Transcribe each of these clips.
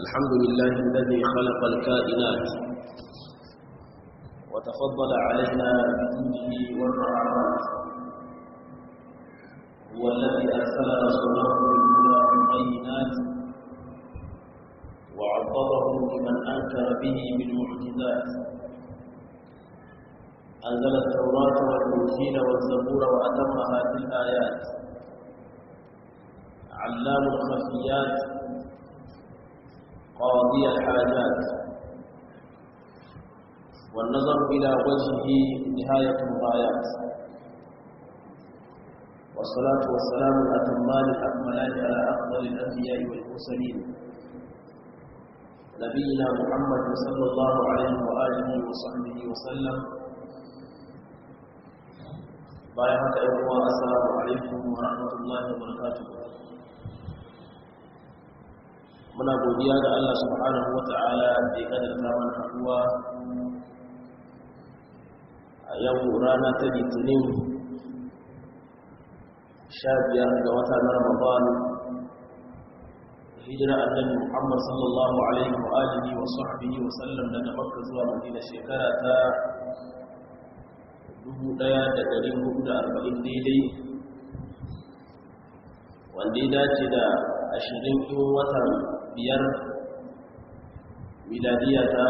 الحمد لله الذي خلق الكائنات وتفضل علينا بجوده والرحمات. هو الذي أرسل رسوله بالهدى والبينات وعضده لمن أنكر به بالمعجزات. أنزل التوراة والإنجيل والزبور وأتمها بالآيات. علام الخفيات قاضي الحاجات، والنظر إلى وجهه نهاية الغايات. والصلاة والسلام الأتمان الأكملان على أفضل الأنبياء والمرسلين نبينا محمد صلى الله عليه وآله وصحبه وسلم. بارك الله. السلام عليكم ورحمة الله وبركاته. muna godiya ga Allah subhanahu wata'ala da ya kadarta mana haɗuwa a yau rana ta Litinin 15 ga wata na Ramadan, hijira annabi Muhammad sallallahu alaihi wa alihi wa sahbihi wa sallam daga Makka zuwa Madina shekara ta 1440 daidai, wanda ya dace da 20 ɗin watan 5 miladiya ta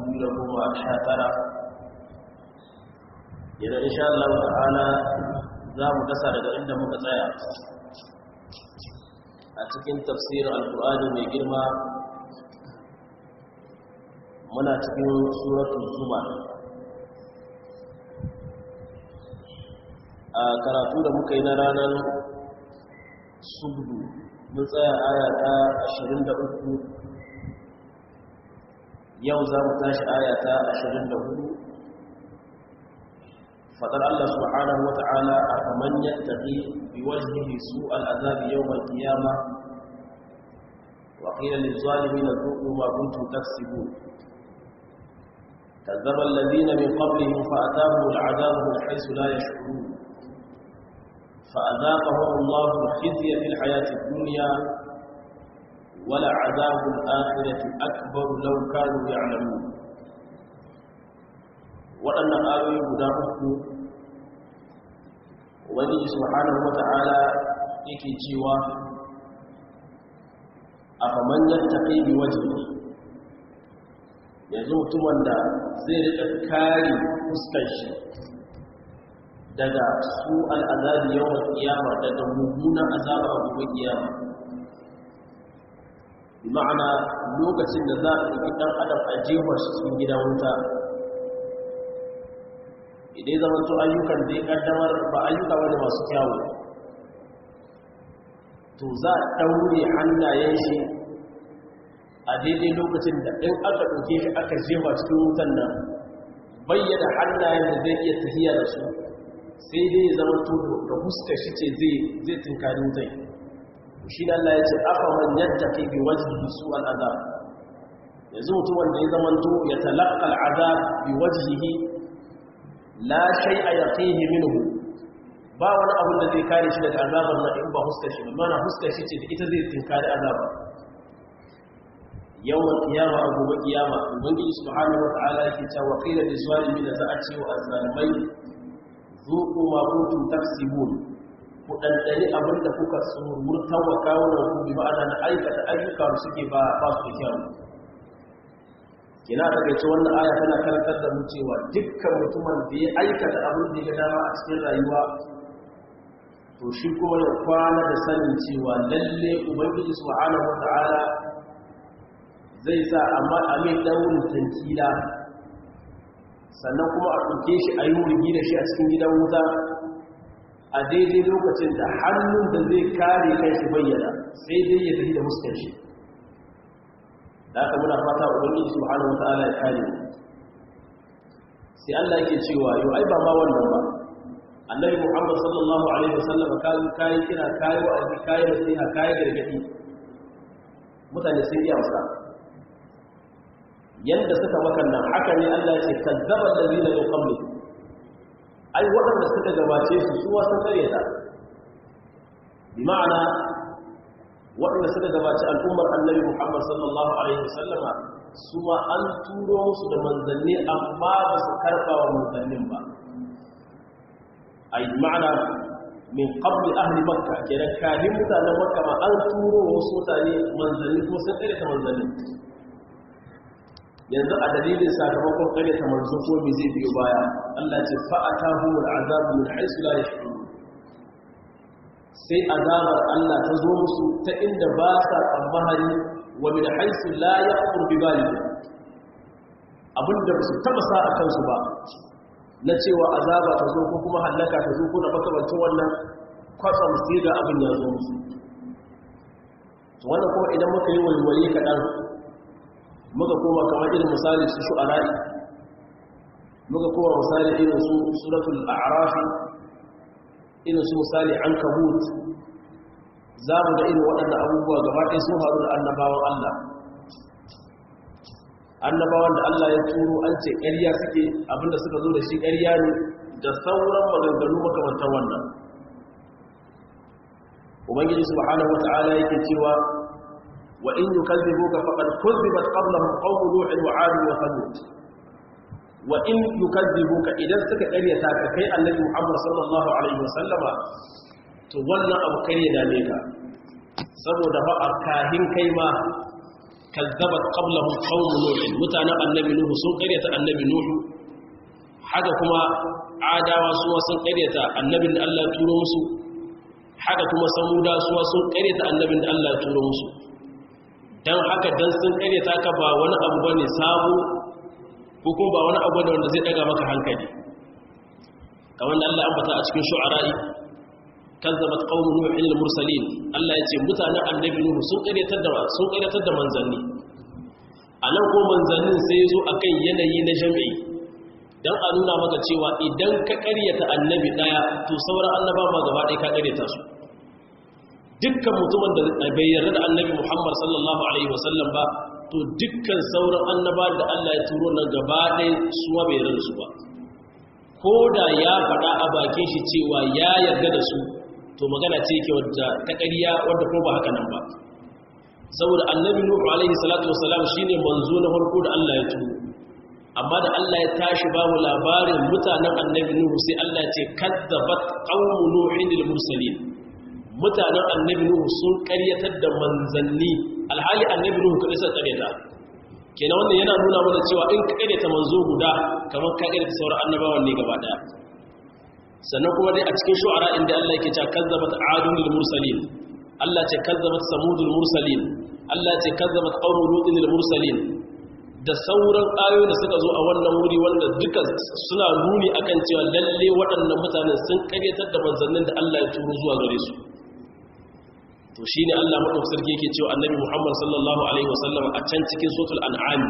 2019. Yana insha Allah ta'ala za mu dasa daga inda muka tsaya a cikin tafsirin Algourawi mai girma. Muna cikin suratul Zumar. A karatu da muka yi na ranar Subdu mun tsaya aya ta 23. yau za mu tashi aya ta 24. fadar Allah subhanahu wa ta'ala a kaman yattaqi bi wajhihi su'al azabi yawm al-qiyamah wa qila lil-zalimina dhuqu ma kuntum taksibun. kazzaba alladhina min qablihim fa'atahum al-'adhabu min haythu la yash'urun فأذاقهم الله الخزي في الحياة الدنيا ولعذاب الآخرة أكبر لو كانوا يعلمون. وأن آيوي بداؤه ولي سبحانه وتعالى يكي جيوا أفمن يتقي بوجهه، yanzu mutumin da zai rika kare fuskar shi daga su al'azabi yawan kiyama, daga mummunan azaba a gobe kiyama. bi ma'ana lokacin da za a ɗauki ɗan adam a jefar shi cikin gidan wuta, idan zama to ayyukan da ya ƙaddamar ba ayyuka wani masu kyawu, to za a ɗaure hannayen shi a daidai lokacin da ɗin aka ɗauke shi aka jefa cikin wutan nan, bayyana hannayen da zai iya tafiya da su, sai dai ya zama tudu da huska shi ce zai tinkari wutai. shi da Allah ya ce afa man yattaqi bi wajhihi su'al azab, yanzu mutum wanda ya zama to ya talaqqa al'azab bi wajhihi la shay'a yaqihi minhu, ba wani abin da zai kare shi daga azabar nan in ba huskar shi ba, mana huskar shi ce da ita zai tinkari azaba. yawan kiyama a gobe kiyama ubangiji subhanahu wa ta'ala yake cewa qila lil zalimin za a ce wa azzalimai zuku ma kuntum taksibun, ku dandani abinda kuka surmurtan wa kawunan ku, bi ma'ana na aikata ayyuka da suke ba su da kyau. kina ta gace wannan aya tana karantar da mu cewa dukkan mutumin da ya aikata abin da ya dama a cikin rayuwa, to shi kuma ya kwana da sanin cewa lalle ubangiji subhanahu wa ta'ala zai sa amma a mai daurin tankila, sannan kuma a ɗauke shi a yi wurgi da shi a cikin gidan wuta a daidai lokacin da hannun da zai kare kai shi bayyana sai dai ya tafi da muskar shi. da aka muna fata ubangiji subhanahu wataala ya kare mu. sai Allah yake cewa yau ai ba ma wannan ba, annabi Muhammad sallallahu alaihi wasallam kai kira kai wa'azi kai nasiha kai gargadi, mutane sun yi amsa yanda suka makannan. haka ne Allah ya ce kazzaba allazina min qablihim, ai waɗanda suka gabace su wasan kare ta. bi ma'ana waɗanda suka gabaci al'ummar annabi Muhammad sallallahu alaihi wasallama su ma an turo musu da manzanni amma ba su karɓa wa manzannin ba ai ma'ana min qabli ahli makka kenan kafin mutanen makka ma an turo wasu mutane manzanni kuma sun kare ta manzanni yanzu a dalilin sakamakon kare ta manzo ko me zai biyo baya Allah ce fa atahu al'azabu min haythu la yash'urun sai azabar Allah ta zo musu ta inda ba sa tsammani wa min haythu la yaqur bi balih abinda ba su taba sa a kansu ba na cewa azaba ta zo ko kuma halaka ta zo ko na makabancin wannan kwatsam sai ga abin ya zo musu to wannan kuma idan muka yi walwale kaɗan muka koma kamar irin misali su shu'ara'i muka koma misali irin su suratul a'raf irin su misali ankabut za mu ga irin waɗannan abubuwa gaba ɗaya sun haɗu da annabawan Allah annabawan da Allah ya turo an ce ƙarya suke abinda suka zo da shi ƙarya ne da sauran maganganu makamantan wannan ubangiji subhanahu wata'ala yake cewa wa in yukazzibuka faqad kuzzibat qablahum qawmu nuh wa 'ad wa thamud wa in yukazzibuka idan suka ƙaryata ka kai annabi Muhammad sallallahu alaihi wasallama to wannan abu kare da ne ka saboda ba a kahin kai ma kazzabat qablahum qawmu nuh mutanen annabi nuh sun ƙaryata annabi nuh haka kuma adawa su sun ƙaryata annabin da Allah ya turo musu haka kuma samuda su sun ƙaryata annabin da Allah ya turo musu dan haka dan sun ƙaryata ka ba wani abu bane sabo ko kuma ba wani abu ne wanda zai daga maka hankali kamar da Allah ambata a cikin shu'ara'i kazzabat qaumu nuhin al-mursalin Allah yace mutanen annabi nuhu sun karyatar da manzanni anan ko manzannin sai yazo akan yanayi na jami'i dan a nuna maka cewa idan ka karyata annabi daya to sauran annaba ma gaba ɗaya ka karyata su dukkan mutumin da bai yarda da annabi Muhammad sallallahu alaihi wasallam ba to dukkan sauran annaba da Allah ya turo nan gaba ɗaya su ma bai yarda da su ba ko da ya faɗa a bakin shi cewa ya yarda da su to magana ce yake wadda ta ƙarya wadda ko ba haka nan ba saboda annabi nuhu alaihi salatu wasalam shine manzo na farko da Allah ya turo amma da Allah ya tashi babu labarin mutanen annabi nuhu sai Allah ya ce kadzabat qaumu nuhin lil mursalin mutanen annabi nuhu sun ƙaryatar da manzanni alhali annabi nuhu kadai sai ƙaryata kenan wannan yana nuna mana cewa in ka ƙaryata manzo guda kamar ka ƙaryata sauran annabawan ne gaba daya sannan kuma dai a cikin shu'ara inda Allah yake cewa kazzabat adun lil mursalin Allah ce kazzabat samud lil mursalin Allah ce kazzabat qawmu lut lil mursalin da sauran ayoyi da suka zo a wannan wuri wanda duka suna nuni akan cewa lalle waɗannan mutanen sun karyatar da manzannin da Allah ya turo zuwa gare su to shine Allah madaukakin sarki yake cewa annabi Muhammad sallallahu alaihi wasallam a can cikin suratul an'am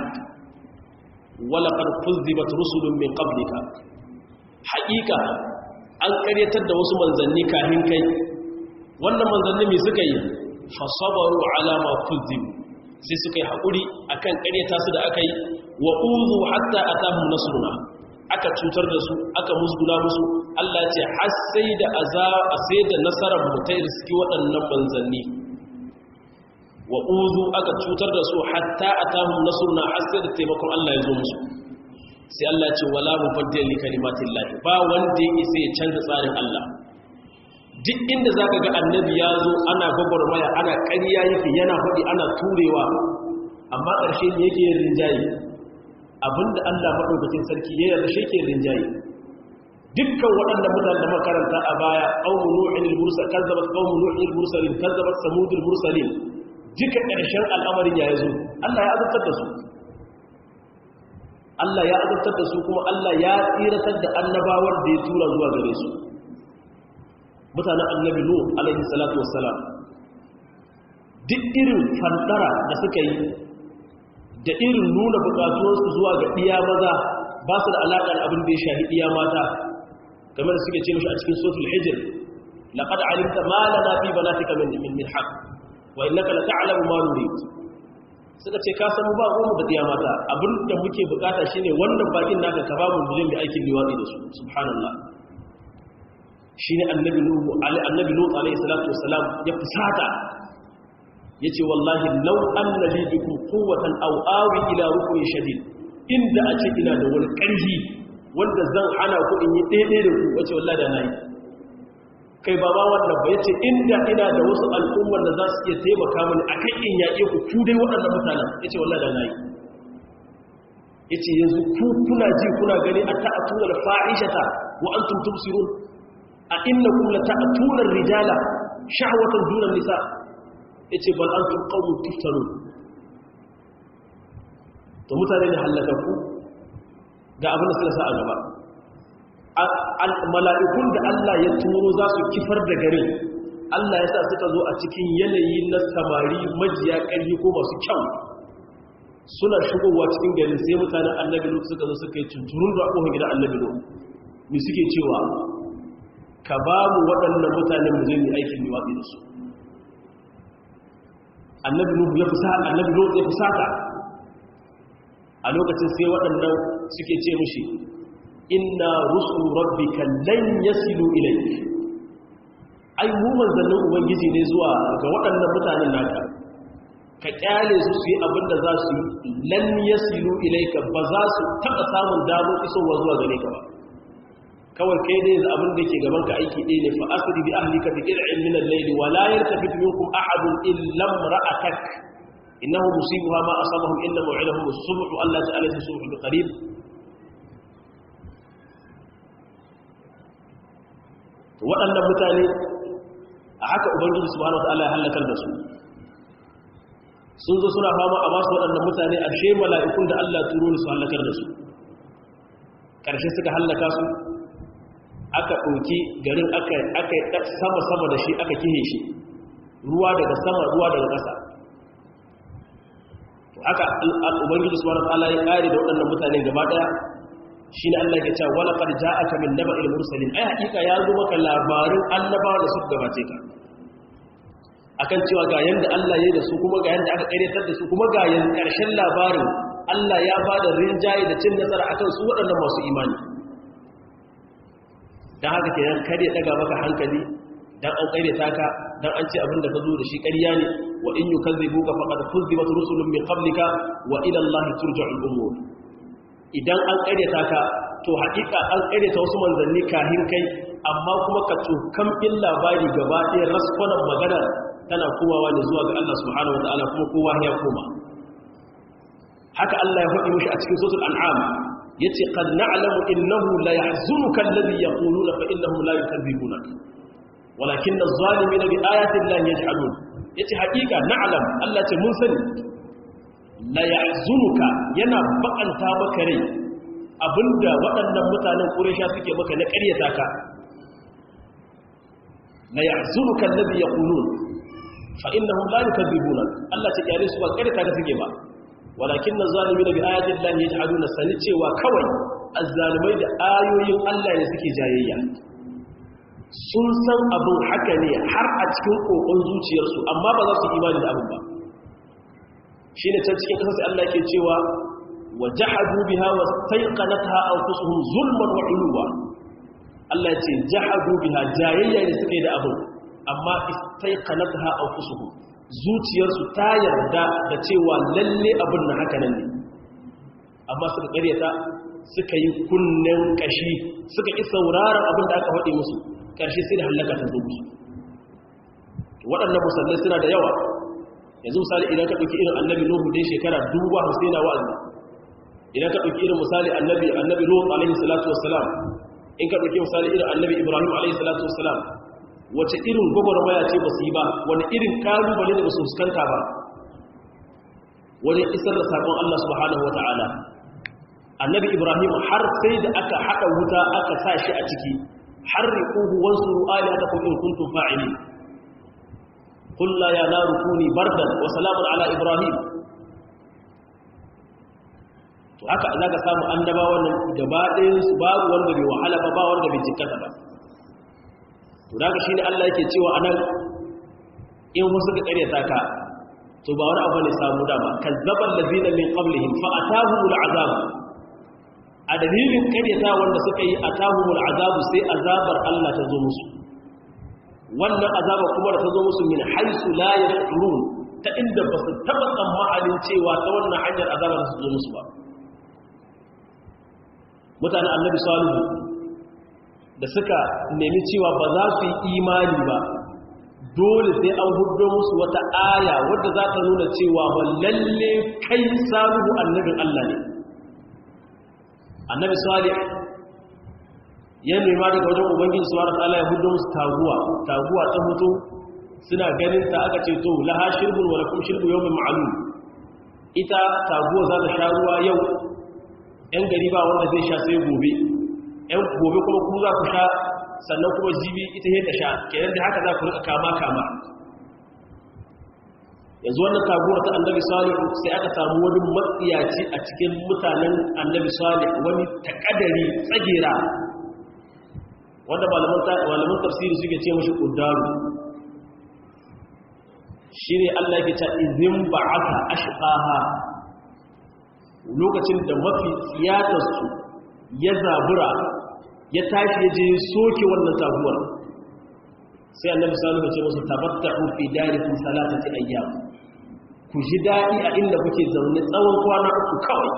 wala qad kuzzibat rusulun min qablika haqiqa an karyatar da wasu manzanni kafin kai wannan manzanni mai suka yi fasabaru ala ma kuzzibu sai suka yi haƙuri akan karyata su da aka yi wa uzu hatta atahum nasruna aka cutar da su aka musguna musu Allah ce har sai da nasarar mu ta riski waɗannan manzanni wa uzu aka cutar da su hatta atahum nasruna har sai da taimakon Allah ya zo musu sai Allah ce wala mubaddil li kalimatillahi ba wanda yake sai ya canza tsarin Allah duk inda zaka ga annabi ya zo ana gwagwarmaya ana ƙarya yake yana faɗi ana turewa amma ƙarshe ne yake yin rinjaye abinda Allah madaukakin sarki ya yarda shi yake rinjaye dukkan waɗanda mutanen da makaranta a baya qaumu nuhin al-mursal kazzabat qaumu nuhin al-mursalin kazzabat samud al-mursalin duka ƙarshen al'amarin ya zo Allah ya azabtar da su Allah ya azabtar da su kuma Allah ya tsiratar da annabawar da ya tura zuwa gare su mutanen annabi Nuh alaihi salatu wassalam duk irin fandara da suka yi da irin nuna bukatuwarsu zuwa ga iya maza ba su da alaƙar abin da ya shahi iya mata kamar da suke ce mashi a cikin suratul hijr laqad alimta ma lana fi banatika min haqq wa innaka la ta'lamu ma nurid suka ce ka samu ba mu da iya mata abin da muke bukata shine wannan bakin naka ka ba mu bijin da aikin liwadi da su subhanallah shine annabi Nuh alaihi salatu wassalam ya fusata yace wallahi law anna li bikum quwwatan aw awi ila ruknin shadid inda a ce ina da wani ƙarfi wanda zan hana ku in yi daidai da ku wace wallahi da nayi kai ba ba wannan ba yace inda ina da wasu al'ummar da za su iya taimaka mini akan in yaƙe ku dai waɗannan mutanen yace wallahi da nayi yace yanzu ku kuna ji kuna gani ata'tuna al-fa'ishata wa antum tubsirun a innakum la ta'tuna ar-rijala shahwatan duna an-nisa yace bal antum qawmun tuftarun to mutane ne halakaku ga abin da suka sa a gaba mala'ikun da Allah ya turo za su kifar da garin Allah ya sa suka zo a cikin yanayi na samari majiya ƙarfi ko masu kyau suna shigowa cikin garin sai mutanen annabi lut suka zo suka yi tunturun da ƙofar gidan annabi lut me suke cewa ka ba mu waɗannan mutanen mu zai yi aikin liwaɗi da su annabi lut ya fusata a lokacin sai waɗannan suke ce mushi inna rusul rabbika lan yasilu ilayk ai mu manzannin ubangiji ne zuwa ga waɗannan mutanen naka ka kyale su su yi abin da za su yi lan yasilu ilayka ba za su taɓa samun damar isowa zuwa gare ka ba kawai kai dai da abin da ke gaban ka aiki ɗaya ne fa asri bi ahlika bi qir'in min al-layli wa la yaltafit minkum ahadun illa imra'atak innahu musibuha ma asabahum illa maw'idahum as-subh Allah ta'ala as-subh bi qarib waɗannan mutane a haka ubangiji subhanahu wa ta'ala ya halakar da su sun zo suna fama a masu waɗannan mutane a she mala'ikun da Allah turo su halakar da su ƙarshe suka halaka su aka ɗauki garin aka yi sama-sama da shi aka kihe shi ruwa daga sama ruwa daga ƙasa aka ubangiji subhanahu wa ta'ala ya ƙare da waɗannan mutane gaba ɗaya shi ne Allah ya ce wala qad ja'aka min naba'il mursalin ai hakika ya zo maka labarin annabawa da suka gabace ka akan cewa ga yanda Allah ya yi da su kuma ga yanda aka ƙaryatar da su kuma ga yan ƙarshen labarin Allah ya ba da rinjaye da cin nasara akan su waɗannan masu imani dan haka kenan kar ya daga maka hankali dan an ƙaryata ka dan an ce abin da ka zo da shi ƙarya ne wa in yukazzibuka faqad kuzzibat rusulun min qablika wa ila Allah turja'ul umur idan an ƙaryata ka to haƙiƙa an ƙaryata wasu manzanni kahin kai amma kuma ka tsokan in labari gaba ɗaya raskwanan magana tana komawa ne zuwa ga Allah subhanahu wa ta'ala kuma kowa ya koma haka Allah ya faɗi mishi a cikin suratul an'am yace qad na'lamu innahu la yahzunuka alladhi yaquluna fa innahum la yukadzibuna walakinna adh-dhalimina bi ayati llahi yaj'alun yace haƙiƙa na'lam Allah ce mun sani la yahzunuka yana bakanta maka rai abinda waɗannan mutanen Quraysh suke maka na ƙaryata ka la yahzunuka alladhi yaqulun fa innahum la yukadzibuna Allah ce kiyare su ba ƙaryata ka suke ba walakinna adh-dhalimina bi ayati llahi yaj'aluna sani cewa kawai azzalimai da ayoyin Allah ne suke jayayya sun san abin haka ne har a cikin kokon zuciyarsu amma ba za su imani da abin ba shi ne can cikin ƙasar sai Allah ke cewa wa jahadu biha wa staiqanatha anfusuhum zulman wa uluwa Allah ya ce jahadu biha jayayya ne suke da abin amma istaiqanatha anfusuhum zuciyarsu ta yarda da cewa lalle abin na haka nan ne amma suka ƙaryata suka yi kunnen kashi suka ki sauraron abin da aka faɗi musu ƙarshe sai da halaka ta zo musu waɗannan musallai suna da yawa yanzu misali idan ka ɗauki irin annabi nuhu dai shekara 50 na wa'azi idan ka ɗauki irin misali annabi nuhu alaihi salatu wassalam in ka ɗauki misali irin annabi ibrahim alaihi salatu wassalam wace irin gwagwarmaya ce ba su yi ba wani irin kalubale da ba su fuskanta ba wani isar da saƙon Allah subhanahu wa ta'ala annabi ibrahim har sai da aka haɗa wuta aka sa shi a ciki har riƙuhu wasu ru'ali haka kun in kuntum fa'ili قل لا يا نار كوني بردا وسلاما على إبراهيم to haka za ka samu annabawan nan gaba ɗayan su babu wanda bai wahala ba wanda bai jikkata ba to daga shine Allah yake cewa anan in wasu ka ƙaryata ka to ba wani abu ne samu dama kazzabal ladina min qablihim fa atahumul azab a dalilin ƙaryata wanda suka yi atahumul azab sai azabar Allah ta zo musu wannan azaba kuma da ta zo musu min haisu la yashurun ta inda ba su taɓa tsammanin cewa ta wannan hanyar azabar su zo musu ba. Mutanen annabi salihu da suka nemi cewa ba za su yi imani ba, dole sai an hudo musu wata aya wadda za ta nuna cewa lalle kai salihu annabin Allah ne. Annabi salih ya nema daga wajen ubangiji subhanahu wa ta'ala ya hudo musu taguwa ta mutu, suna ganin ta aka ce to laha shirbun wa lakum shirbu yawmin ma'lum, ita taguwa za ta sha ruwa yau, yan gari ba wanda zai sha sai gobe, yan gobe kuma ku za ku sha, sannan kuma jibi ita yadda sha, kenan da haka za ku rika kama yanzu wannan taguwar ta annabi salih sai aka samu wani matsiyaci a cikin mutanen annabi salih, wani takadari tsagera wanda malaman tafsiri suke ce mashi ƙuddaru. Shi ne Allah yake ta izin ba'aka ashqaha, lokacin da mafi tsiyatarsu ya zabura ya tashi ya je soke wannan taguwar, sai annabi sallallahu alaihi wasallam ya ce musu tabatta'u fi darikum salatati ayyam, ku ji dadi a inda kuke zaune tsawon kwana uku kawai.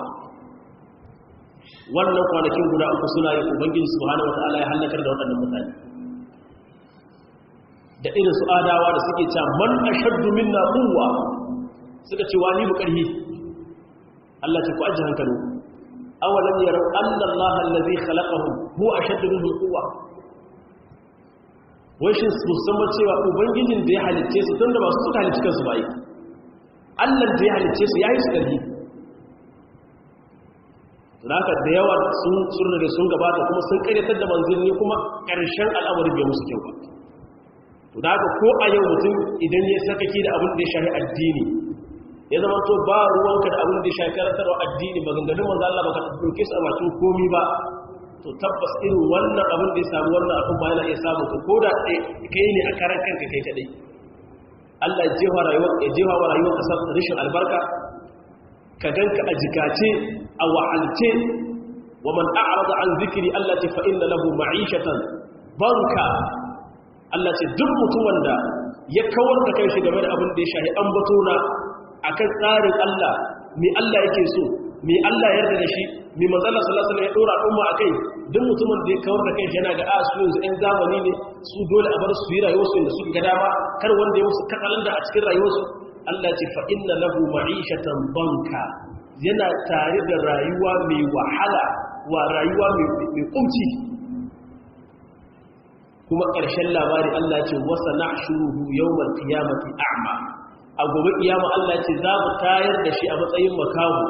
Wannan kwanakin guda uku suna yi ubangiji subhanahu wataala ya halakar da waɗannan mutane. Da irin su adawa da suke cewa man ashaddu minna quwwa, suka ce wani bu karhi. Allah ce ku aje hankali, awalam yarau anna Allah allazi khalaqahum huwa ashaddu minhum quwwa. Wai shi su san cewa ubangijin da ya halicce su tunda ba su suka halicce kansu ba yi, Allah da ya halicce su yayi su karhi. Haka da yawa sun rage sun gabata kuma sun karyatar da manzanni, kuma ƙarshen al'amari bai musu kyau ba. To da haka ko a yau mutum idan ya sakaki da abin da ya shafi addini, ya zama to ba ruwanka da abin da ya shafi karantarwa addini, maganganun manzo Allah baka dauke su a bakin komi ba, to tabbas irin wannan abin da ya samu wannan abin ba yana iya samu to ko da kai ne a karan kanka kai kadai. Allah ya jefa wa rayuwar kasar rashin albarka, ka ganka a jikace a wa'alce. Wa man a'rada an zikri Allah ta fa inna lahu ma'ishatan banka. Allah ce duk mutumin da ya kawar da kai shi game da abin da ya shahi an bato na akan tsarin Allah, me Allah yake so, me Allah ya yarda da shi, me manzo Allah sallallahu alaihi wasallam ya dora umma akai, duk mutumin da ya kawar da kai shi yana ga su yanzu ɗan zamani ne, su dole a bar su yi rayuwarsu inda suka ga dama, kar wanda ya musu katsalan da a cikin rayuwarsu. Allah ce fa inna lahu ma'ishatan banka, yana tare da rayuwa mai wahala, wa rayuwa mai kunci. Kuma ƙarshen labari Allah ce wasa nahshuruhu yawmal qiyamati a'ma, a gobe kiyama Allah ce za mu tayar da shi a matsayin makahu,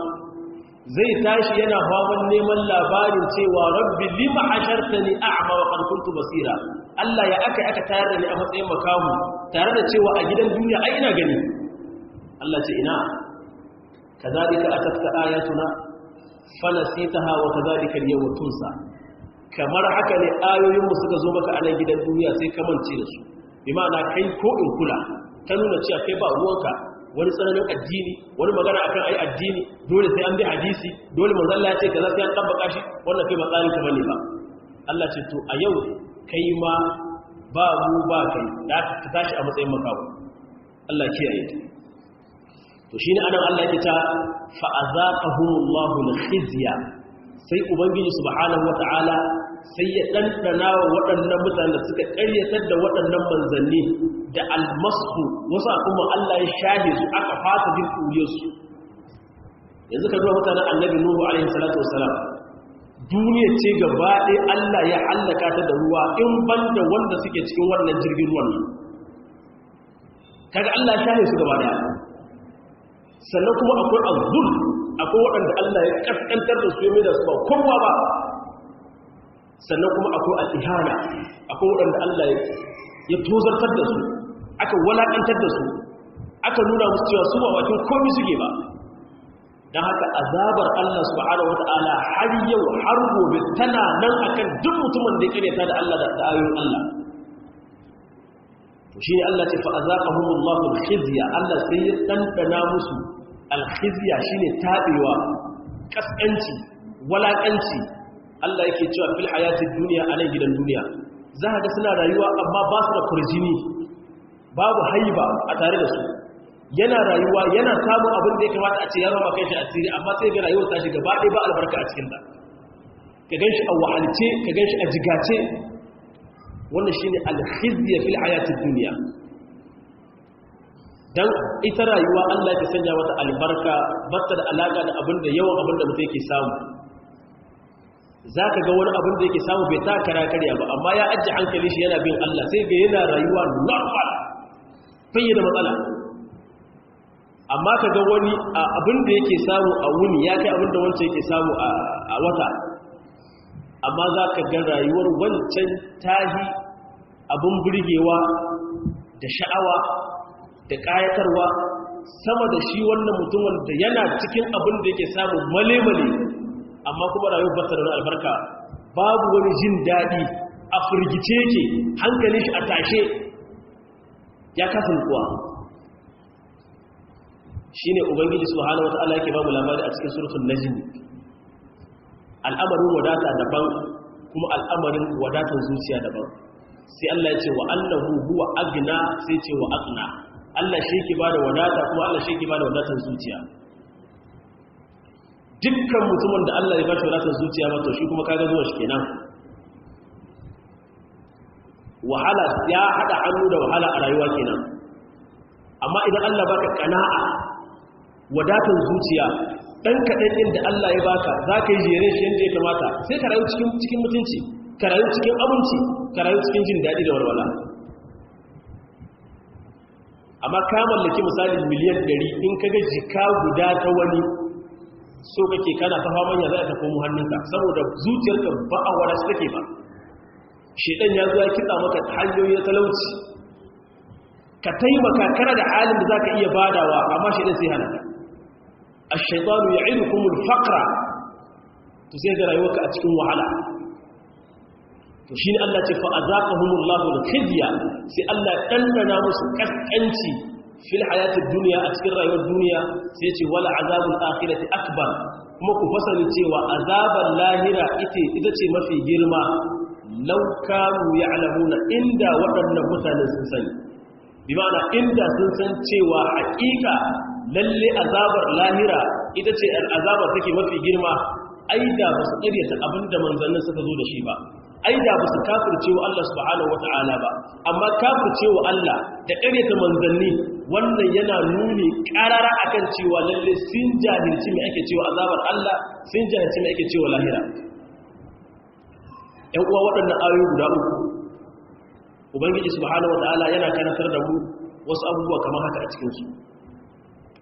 zai tashi yana faman neman labarin cewa rabbi lima hashartani a'ma wa qad kuntu basira. Allah ya aka tayar da ni a matsayin makahu tare da cewa a gidan duniya ai ina gani. Allah ce ina kadhalika atatka ayatuna fanasitaha wa kadhalika al-yawma tunsa. Kamar haka ne ayoyinmu suka zo maka a nan gidan duniya sai ka mance da su, bi ma'ana kai ko in kula ta nuna cewa kai ba ruwanka wani tsananin addini, wani magana akan ai addini dole sai an bi hadisi, dole manzo Allah ya ce kaza sai an tabbaka shi, wannan kai ba tsarin ka bane ba. Allah ce to a yau kai ma ba mu ba kai da ka tashi a matsayin makawo. Allah kiyaye ta. To shine anan Allah yake ta fa azaqahumullahu al-khizya, sai ubangiji subhanahu wata'ala sai ya dandana wa waɗannan mutanen da suka ƙaryatar da waɗannan manzanni da almasu, wasu kuma Allah ya shahe su aka fata jin kuriyarsu. Yanzu ka zuwa mutanen annabi Nuhu alaihi salatu wassalam, duniya ce gaba ɗaya Allah ya hallaka ta da ruwa in banda wanda suke cikin wannan jirgin ruwan nan. Kaga Allah ya shahe su gaba ɗaya. Sannan kuma akwai azzul, akwai waɗanda Allah ya kaskantar da su ya mai da su ba kowa ba. Sannan kuma akwai al'ihana, akwai waɗanda Allah ya tozartar da su, aka walaƙantar da su, aka nuna musu cewa su ba bakin komi suke ba. Don haka azabar Allah subhanahu wata'ala har yau har gobe tana nan akan duk mutumin da ya karyata da Allah da ayoyin Allah. To shi ne Allah ce fa azaqahumullahu al-khizya, Allah sai ya dandana musu al-khizya shine tabewa, kaskanci, walakanci. Allah yake cewa fil hayatid dunya, a nan gidan duniya za ka ga suna rayuwa amma ba su da kurjini, babu haiba a tare da su. yana rayuwa yana samun abin da ya kamata a ce ya rama kai shi asiri amma sai ga rayuwar ta shi gaba ɗaya ba albarka a cikin ta ka ganshi a wahalce ka ganshi a jigace wannan shine al-khizya fil hayatid dunya dan ita rayuwa Allah ya sanya mata albarka bata da alaka da abinda yawan abinda mutum yake samu zaka ga wani abin da yake samu bai ta kara karya ba amma ya ajje hankali shi yana bin Allah sai ga yana rayuwa normal bai da matsala amma kaga wani abin da yake samu a wuni ya kai abin da wancan yake samu a wata amma zaka ga rayuwar wancan tahi abin burgewa da sha'awa da ƙayatarwa sama da shi wannan mutumin da yana cikin abin da yake samu male-male amma kuma rayuwar bata da albarka babu wani jin daɗi a firgice yake hankali shi a tashe ya kasa kuwa shi ne ubangiji subhanahu wata'ala yake babu labari a cikin suratul najm al'amarin wadata daban kuma al'amarin wadatan zuciya daban sai Allah ya ce wa annahu huwa agna sai ce wa aqna Allah shi yake bada wadata kuma Allah shi yake bada wadatan zuciya dukkan mutumin da Allah ya bashi wadatar zuciya ba to shi kuma kaga zuwa shi kenan wahala ya hada hannu da wahala a rayuwa kenan amma idan Allah baka kana'a wadatar zuciya dan kadan din da Allah ya baka zaka yi jere shi yanda ya kamata sai ka rayu cikin mutunci ka rayu cikin abinci ka rayu cikin jin dadi da walwala amma ka mallaki misali miliyan 100 in kaga jika guda ta wani so kake kana ta faman ya zai ta komo hannunka saboda zuciyarka ba a wada shi take ba shedan ya zo ya kitsa maka hanyoyi na talauci ka taimaka kana da halin da zaka iya badawa amma shedan sai hana ka ash-shaytanu ya'idukum al-faqra to sai ga rayuwarka a cikin wahala to shine Allah ce fa azaqahumullahu al-khizya sai Allah dandana musu kaskanci fil hayatid dunya a cikin rayuwar duniya sai ce wala azabul akhirati akbar kuma ku fasali cewa azabul lahira ita ce mafi girma law kanu ya'lamuna inda waɗannan mutanen sun sani bi ma'ana inda sun san cewa haƙiƙa lalle azabar lahira ita ce azabar take mafi girma aida ba su ƙaryata abinda manzannin suka zo da shi ba aida ba su kafircewa Allah subhanahu wata'ala ba amma kafircewa Allah da ƙaryata manzanni wannan yana nuni ƙarara akan cewa lalle sun jahilci mai ake cewa azabar Allah sun jahilci mai ake cewa lahira ƴan uwa waɗannan ayoyi guda uku ubangiji subhanahu wata'ala yana karantar da mu wasu abubuwa kamar haka a cikin su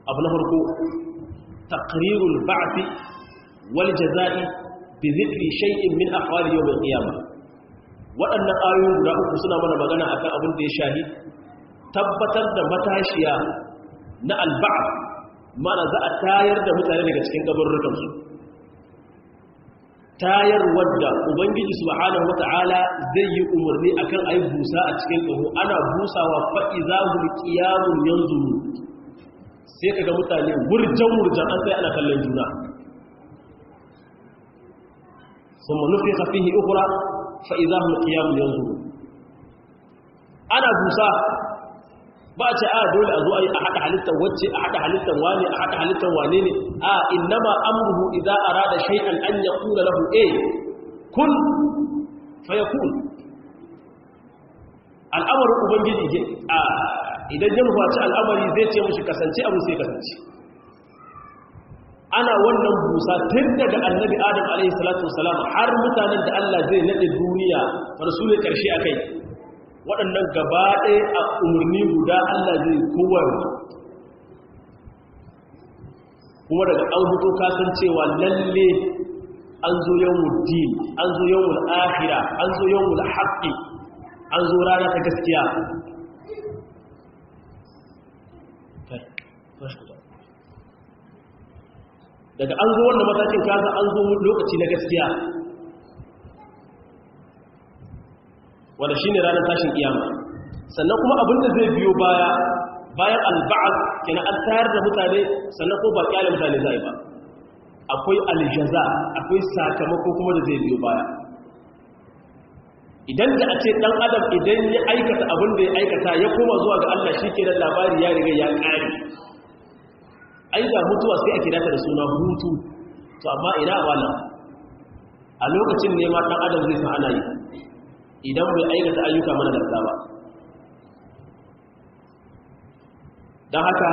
abu na farko taqrirul ba'th wal jazaa'i bi dhikri shay'in min ahwali yawm al-qiyamah waɗannan ayoyi guda uku suna mana magana akan abin da ya shahi tabbatar da matashiya na al-ba'th mana za a tayar da mutane daga cikin kaburrukan su tayar wadda ubangiji subhanahu wata'ala zai yi umarni akan ayi busa a cikin kaho ana busawa fa izahul qiyamun yanzuru sai kaga mutane wurjan an sai ana kallon juna ثم نفخ فيه أخرى فإذا هم قيام ينظرون أنا بوسا بأتي دول أزوأي أحد حالتا وجه أحد حالتا واني أحد حالتا وانيني إنما أمره إذا أراد شيئا أن يقول له كن فيكون الأمر أبنجي إذا جمعت الأمر ذات يمشي كسنتي أو سيكسنتي ana wannan busa tun daga annabi adam alaihi salatu wasalam har mutanen da Allah zai nade duniya rasulul karshe akai waɗannan gaba ɗaya a umarni guda Allah zai kowar kuma daga an huto kasancewa lalle an zo yawmul din an zo yawmul akhirah an zo yawmul haqqi an zo rana ta gaskiya daga an zo wannan matakin kaza an zo lokaci na gaskiya wanda shine ranar tashin kiyama sannan kuma abinda zai biyo bayan alba'd kenan an tayar da mutane sannan ko ba kyale mutane zai ba akwai aljaza akwai sakamako kuma da zai biyo baya idan da a ce dan adam idan ya aikata abin da ya aikata ya koma zuwa ga Allah shikenan labari ya riga ya kare ai da mutuwa sai ake data da suna hutu to amma ina wala a lokacin ne ma dan adam zai san ana yi idan bai aikata ayyuka mana da ba dan haka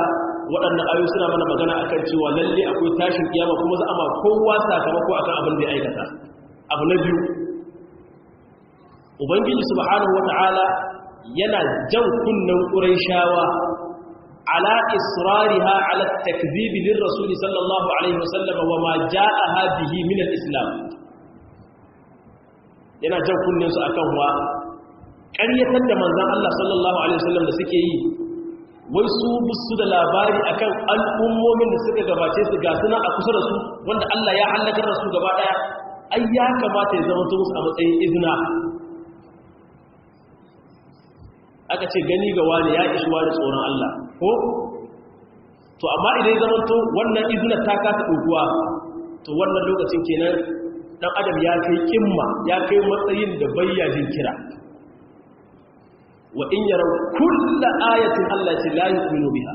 waɗannan ayoyi suna mana magana akan cewa lalle akwai tashin kiyama kuma za a ma kowa sakamako akan abin da ya aikata abu na biyu ubangiji subhanahu wata'ala yana jan kunnan quraishawa ala israriha ala at-takdhib lir-rasul sallallahu alaihi wasallam wa ma ja'aha bihi min al-islam yana jan kunnen su akan wa ƙaryatar da manzon Allah sallallahu alaihi wasallam da suke yi wai su busu da labari akan al'ummomin da suka gabace su ga suna a kusa da su wanda Allah ya halakar da su gaba daya ai ya kamata ya zama musu a matsayin izina aka ce gani ga wani ya ishi wani tsoron Allah ko to amma idan ya zama to wannan izinar ta kasa ɗaukuwa to wannan lokacin kenan dan adam ya kai kimma ya kai matsayin da bayyajin kira wa in yaraw kullu ayatin Allah ce la yu'minu biha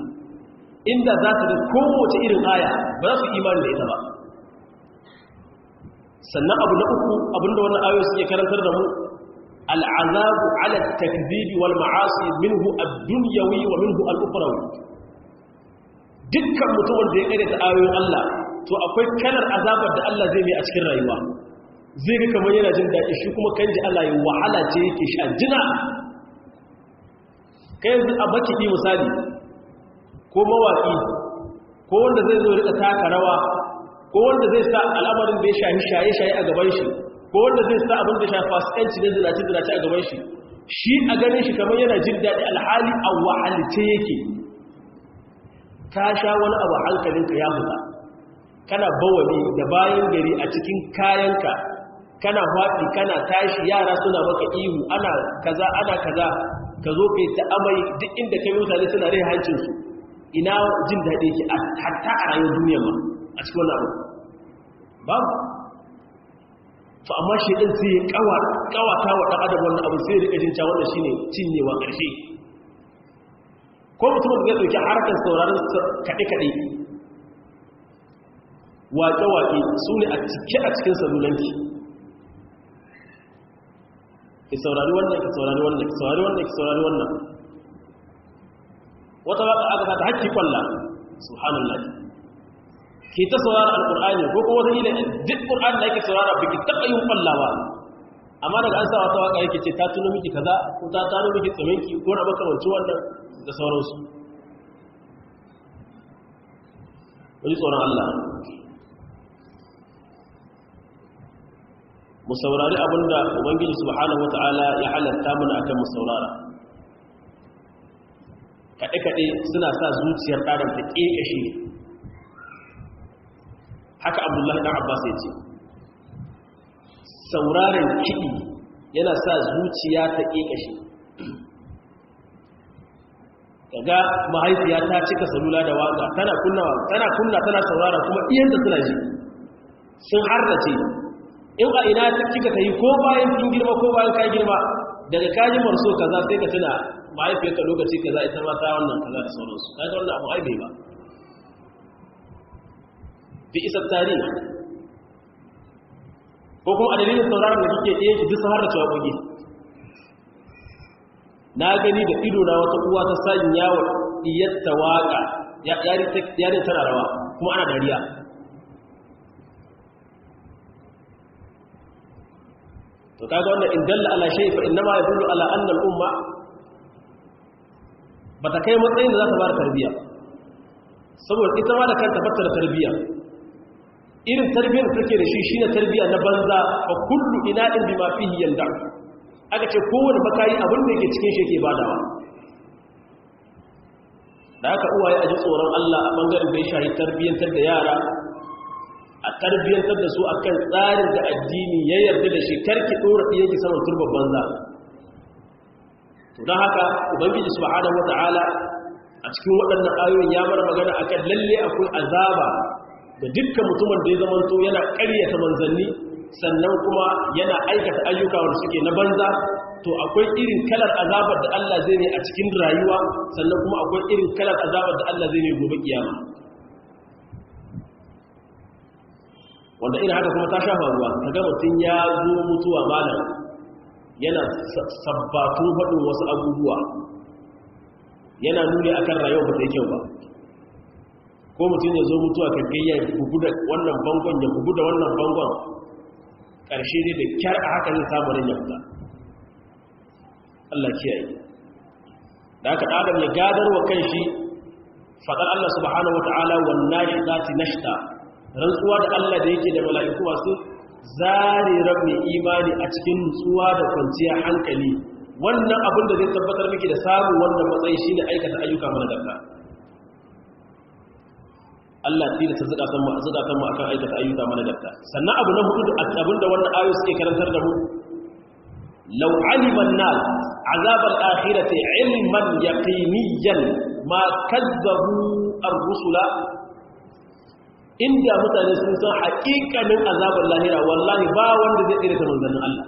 inda za ta ga kowace irin aya ba za su imani da ita ba sannan abu na uku abinda wannan ayoyi suke karantar da mu al'azabu ala at-takdhib wal ma'asi minhu ad-dunyawi wa minhu al-ukhrawi dukkan mutumin da ya kare ta ayoyin Allah to akwai kalar azabar da Allah zai mai a cikin rayuwa zai ga kamar yana jin daɗi shi kuma kanji Allah ya wahala ce yake sha jina kai yanzu a makiɗi misali ko mawaƙi ko wanda zai zo rika taka rawa ko wanda zai sa al'amarin da ya shaye-shaye a gaban shi ko wanda zai sa abin da shafa fasikanci da zinace-zinace a gaban shi shi a ganin shi kamar yana jin daɗi alhali a wahalce yake ka sha wani abu hankalinka ya fita kana bawali da bayan gari a cikin kayanka kana faɗi kana tashi yara suna maka ihu ana kaza ka zo kai ta amai duk inda kai mutane suna rai hancinsu ina jin daɗi ke hatta a rayuwar duniya ma a cikin wani abu babu to amma shi ɗin sai ya ƙawata wa ɗan adam wannan abu sai ya riƙa jin wannan shine cinyewa ƙarshe ko mutum da ya ɗauki harkar sauraron kaɗe-kaɗe waƙe-waƙe su ne a cike a cikin salulanki ki saurari wannan ki saurari wannan ki saurari wannan ki saurari wannan wata waka aka ta hakki kwalla subhanallah ki ta saurara alqur'ani ko kuma wata ila duk qur'ani da yake saurara biki taba yin kwallawa amma daga an sa wata waka yake ce ta tuno miki kaza ko ta tano miki tsaminki ko na makamanci wannan da sauransu wani tsoron Allah mu saurari abinda ubangiji subhanahu wata'ala ya halatta mana akan mu saurara kaɗe-kaɗe suna sa zuciyar ɗaran ta ƙeƙashe haka abdullahi ɗan abbas ya ce sauraren kiɗi yana sa zuciya ta ƙeƙashe kaga mahaifiya ta cika salula da waka tana kunna tana saurara kuma iyanta suna ji sun harrace in a ina ta kika ta yi ko bayan kin girma ko bayan ka girma daga kaji marso kaza sai ka tuna mahaifiyarka lokaci kaza ita ma ta wannan kaza da sauransu kaga wannan abu ai bai ba bi isa tarihi ko kuma a dalilin sauraron da kike iya ki duk har da cewa goge na gani da ido na wata uwa ta sanya wa diyatta waka yari tana rawa kuma ana dariya to kaga wannan in dalla ala shay fa inma yadullu ala anna al umma bata kai matsayin da za ta fara tarbiya saboda ita ma da kanta bata da tarbiya irin tarbiyar da take da shi shine tarbiya na banza fa kullu ina'in bima fihi yanda aka ce kowanne makayi abin da yake cikin shi yake badawa da haka uwaye a ji tsoron Allah a bangaren da ya shahi tarbiyantar da yara a tarbiyantar da su akan tsarin da addini ya yarda da shi karki dora yake saman turban banza to don haka ubangiji subhanahu wataala a cikin waɗannan ayoyin ya bar magana akan lalle akwai azaba da dukkan mutumin da ya zamanto yana ƙaryata manzanni sannan kuma yana aikata ayyuka wanda suke na banza, to akwai irin kalar azabar da Allah zai ne a cikin rayuwa, sannan kuma akwai irin kalar azabar da Allah zai ne gobe kiyama. Wanda irin haka kuma ta shafa ruwa, kaga mutum ya zo mutuwa malam yana sabbatun faɗin wasu abubuwa, yana nuni akan rayuwa ba ta yi kyau ba. Ko mutum ya zo mutuwa kage ya bugu da wannan bangon ya bugu da wannan bangon, ƙarshe ne da kyar a haka zai samu ran ya fita. Allah kiyaye. Da haka Adam ya gadar wa kanshi faɗar Allah subhanahu wata'ala wan nashidati nashta, rantsuwa da Allah da yake da mala'iku masu zare ran mai imani a cikin nutsuwa da kwanciyar hankali. Wannan abin da zai tabbatar miki da samun wannan matsayi shine aikata ayyuka managarta. Allah tilasta zukatan mu akan aikata ayyuka managarta. Sannan abu na hudu abinda wannan ayoyi suke karantar da mu, law alima an-nas azab al-akhirati ilman yaqiniyan ma kazzabu ar-rusula, inda mutane sun san haƙiƙanin azabar lahira wallahi ba wanda zai tsere ta manzannin Allah,